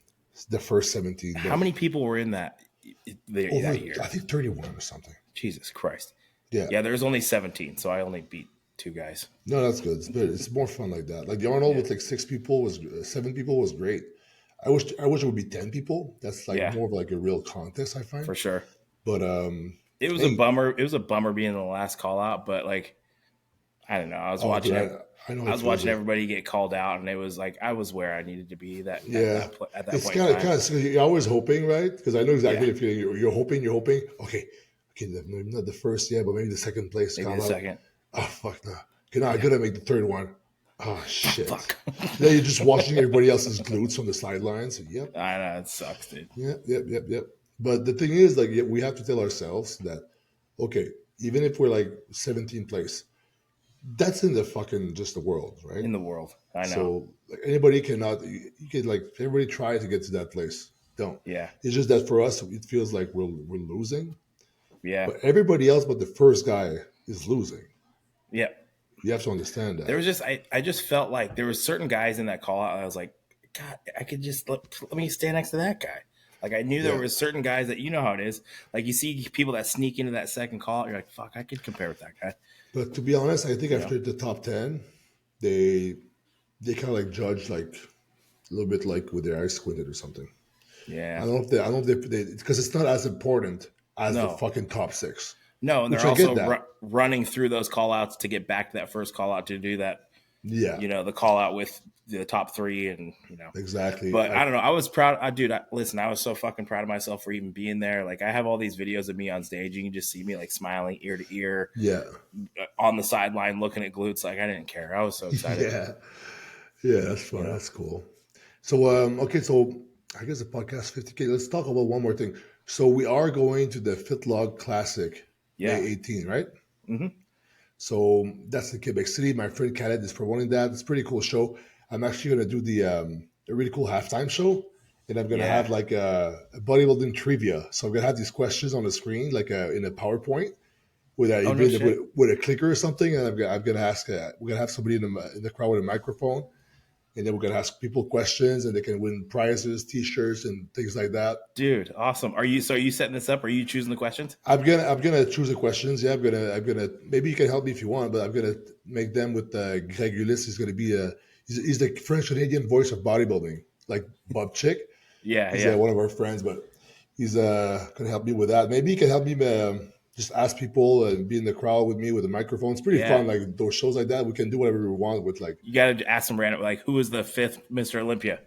the first 17. how But many people were in that over, that year? I think 31 or something. Jesus Christ. Yeah. Yeah, there was only 17, so I only beat 2 guys. No, that's good. It's good. It's more fun like that. Like the Arnold Yeah. with like 7 people was great. I wish it would be 10 people. That's like Yeah. more of like a real contest, I find. For sure. But It was hey, a bummer. It was a bummer being the last call out, but like I don't know. I was oh, watching dude, it. I know I it was feels watching like, everybody get called out, and it was like I was where I needed to be yeah. at that It's point in time. kind of you're always hoping, right? Because I know exactly Yeah. the feeling. You're hoping. Okay, maybe not the first, yeah, but maybe the second place. Maybe Call the out. second. Oh fuck no! Okay, now I gotta make the third one. Oh shit! Fuck. Then you're just watching everybody else's glutes on the sidelines. Yep, I know it sucks, dude. yep. But the thing is, like, we have to tell ourselves that, okay, even if we're like 17th place, that's in the fucking just the world, right? In the world, I know. So like anybody cannot. You can like everybody try to get to that place. Don't. Yeah, It's just that for us, it feels like we're losing. yeah, But everybody else, but the first guy, is losing. yeah. You have to understand that. There was just I just felt like there was certain guys in that call out. I was like, God, I could just let me stand next to that guy. Like I knew there were certain guys that, you know how it is. Like you see people that sneak into that second call out, you're like, fuck, I could compare with that guy. But to be honest, I think after the top 10, they kind of like judge like a little bit like with their eyes squinted or something. Yeah. I don't know if they because it's not as important as the No. fucking top 6. No, and Which they're I get also that. running through those call outs to get back to that first call out to do that. Yeah. You know, the call out with the top 3 and, you know. Exactly. But I don't know. I was proud. Listen, I was so fucking proud of myself for even being there. Like I have all these videos of me on stage. You can just see me like smiling ear to ear. Yeah. On the sideline looking at glutes. Like I didn't care. I was so excited. Yeah, that's fun. That's cool. So, okay. So I guess the podcast 50K. Let's talk about one more thing. So we are going to the Fitlog Classic May 18, right? Mm-hmm. So that's in Quebec City. My friend Khaled is promoting that. It's a pretty cool show. I'm actually going to do the a really cool halftime show, and I'm going to have like a bodybuilding trivia. So I'm going to have these questions on the screen, like in a PowerPoint, with a clicker or something. And I'm going to ask. We're going to have somebody in the crowd with a microphone, and then we're going to ask people questions, and they can win prizes, T-shirts, and things like that. Dude, awesome. Are you setting this up? Are you choosing the questions? I'm gonna choose the questions. Yeah, I'm gonna. Maybe you can help me if you want, but I'm gonna make them with Greg Ulysse. He's gonna be he's the French Canadian voice of bodybuilding, like Bob Chick. He's one of our friends, but he's gonna help me with that. Maybe he can help me just ask people and be in the crowd with me with a microphone. It's pretty fun. Like those shows like that, we can do whatever we want with like. You gotta ask some random like who is the 5th Mr. Olympia?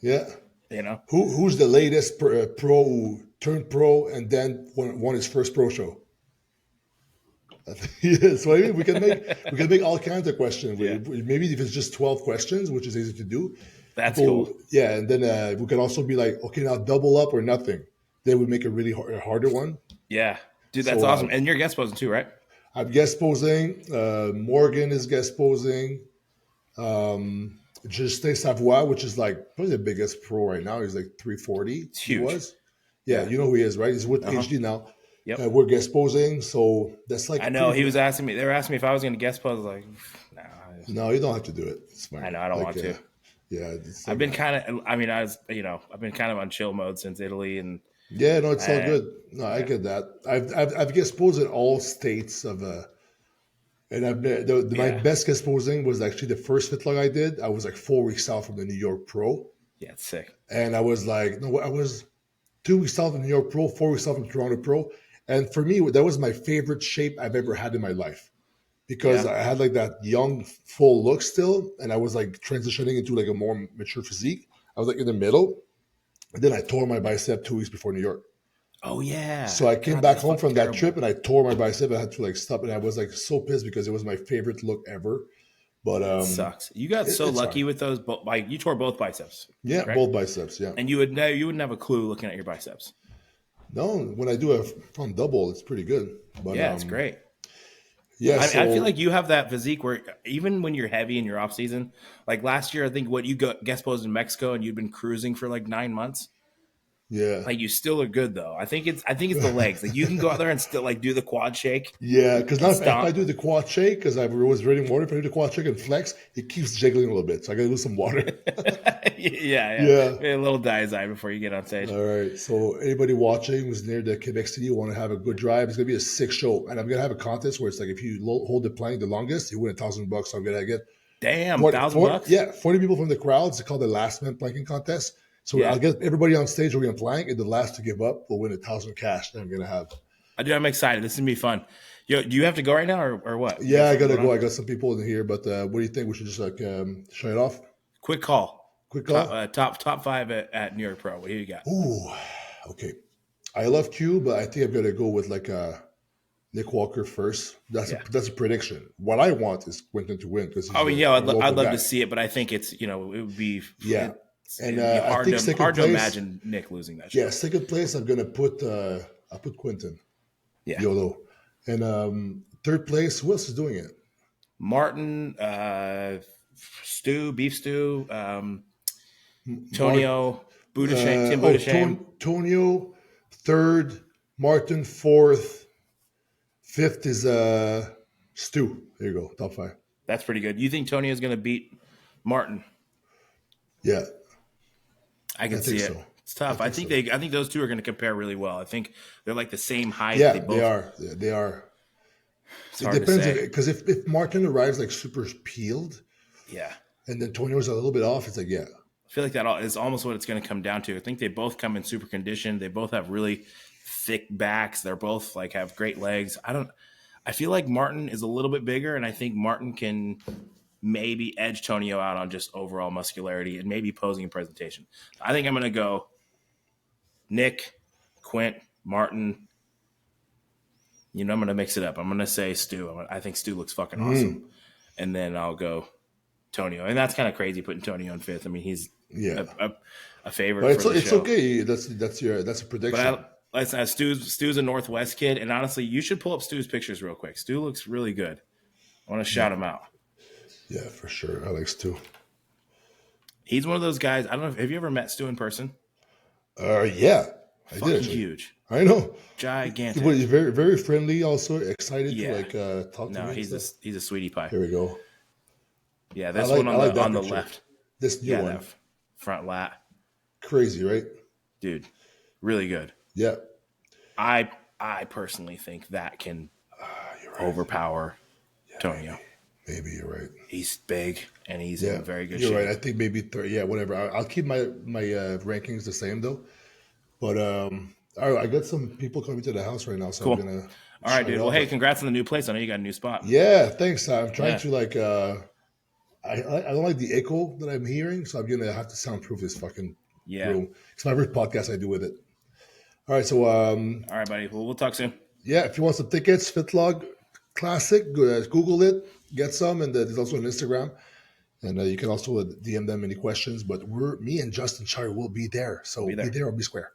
Yeah. You know who's the latest pro who turned pro and then won his first pro show. So I mean, we can make all kinds of questions. Maybe if it's just 12 questions, which is easy to do. That's cool. Yeah, and then we can also be like, okay, now double up or nothing. Then we make a really harder one. Yeah, dude, that's awesome. And you're guest posing too, right? I'm guest posing. Morgan is guest posing. Justin Savoie, which is like probably the biggest pro right now. He's like 340. It's huge. He was. Yeah, you know who he is, right? He's with HD now. Yep. We're guest posing, so that's like. I know he was asking me. They were asking me if I was going to guest pose. I was like, no, you don't have to do it. It's fine. I know I don't want to. Yeah, I've been kind of. I mean, I've been kind of on chill mode since Italy, and yeah, no, it's all good. No, I get that. I've guest posed in all states of and I've been my best guest posing was actually the first Fitlog I did. I was like 4 weeks out from the New York Pro. Yeah, it's sick. And I was like, no, I was 2 weeks out from the New York Pro, 4 weeks out from Toronto Pro. And for me, that was my favorite shape I've ever had in my life because I had like that young, full look still. And I was like transitioning into like a more mature physique. I was like in the middle. And then I tore my bicep 2 weeks before New York. Oh, yeah. So I came back home from that trip and I tore my bicep. I had to like stop. And I was like so pissed because it was my favorite look ever. But it sucks. You got so lucky with those. Like you tore both biceps. Yeah, correct? Both biceps. Yeah. And you wouldn't have a clue looking at your biceps. No, when I do a front double, it's pretty good. But, it's great. Yeah, I feel like you have that physique where even when you're heavy in your off season, like last year, I think you guest posed in Mexico and you'd been cruising for like 9 months. Yeah, like you still are good though. I think it's the legs. Like you can go out there and still like do the quad shake. Yeah, because now if I do the quad shake, because I was drinking water, if I do the quad shake and flex, it keeps jiggling a little bit. So I gotta lose some water. yeah. A little diazide before you get on stage. All right. So anybody watching who's near the Quebec City want to have a good drive, it's gonna be a sick show, and I'm gonna have a contest where it's like if you hold the plank the longest, you win $1,000. So I'm gonna get $1,000. Yeah, 40 people from the crowd. It's called the Last Man Planking Contest. So I'll get everybody on stage. We're going to plank, and the last to give up will win $1,000 cash that I'm going to have. Dude, I'm excited. This is going to be fun. Yo, do you have to go right now or what? Yeah, I got to go. I got some people in here, but what do you think? We should just like shut it off? Quick call. Top 5 at New York Pro. What do you got? Ooh, okay. I love Q, but I think I'm going to go with like Nick Walker first. That's a prediction. What I want is Quinton to win. I'd love to see it, but I think it's, it would be And hard to imagine Nick losing that shit. Yeah, second place, I'm going to put Quinton. Yeah. YOLO. And third place, who else is doing it? Martin, Beef Stew, Tonio, Tim Budashame. Tonio, third, Martin, fourth, fifth is Stu. There you go, top 5. That's pretty good. You think Tonio is going to beat Martin? Yeah. I can see it. So. It's tough. I think those two are going to compare really well. I think they're like the same height. Yeah, they are. They are. It's It hard depends to say. because if Martin arrives like super peeled, Yeah. and then Tonio's a little bit off, it's like, yeah. I feel like that is almost what it's going to come down to. I think they both come in super conditioned. They both have really thick backs. They're both like have great legs. I feel like Martin is a little bit bigger, and I think Martin can maybe edge Tonio out on just overall muscularity and maybe posing and presentation. I think I'm going to go Nick, Quint, Martin. You know, I'm going to mix it up. I'm going to say Stu. I think Stu looks fucking awesome. And then I'll go Tonio. And that's kind of crazy putting Tonio in fifth. I mean, he's a favorite. But it's okay. That's a prediction. But Stu's a Northwest kid, and honestly, you should pull up Stu's pictures real quick. Stu looks really good. I want to shout him out. Yeah, for sure. I like Stu. He's one of those guys. I don't know. Have you ever met Stu in person? Yeah, I did. Huge. I know. Gigantic. He's very, very friendly. Also excited to talk to me. He's a sweetie pie. Here we go. Yeah, this one on the left. This new one. That front lat. Crazy, right? Dude, really good. Yeah. I personally think that can overpower Tonio. Maybe you're right. He's big and he's in very good shape. You're right. I think maybe third. Yeah, whatever. I'll keep my rankings the same though. But I got some people coming to the house right now, so cool. I'm gonna. All right, dude. Well, hey, congrats on the new place. I know you got a new spot. Yeah, thanks. I'm trying to I don't like the echo that I'm hearing, so I'm gonna have to soundproof this fucking room. It's my first podcast I do with it. All right, so all right, buddy. Well, we'll talk soon. Yeah, if you want some tickets, Fitlog Classic, Google it, get some, and there's also an Instagram, and you can also DM them any questions. But me and Justin Shier will be there, so be there or be square.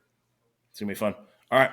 It's gonna be fun. All right.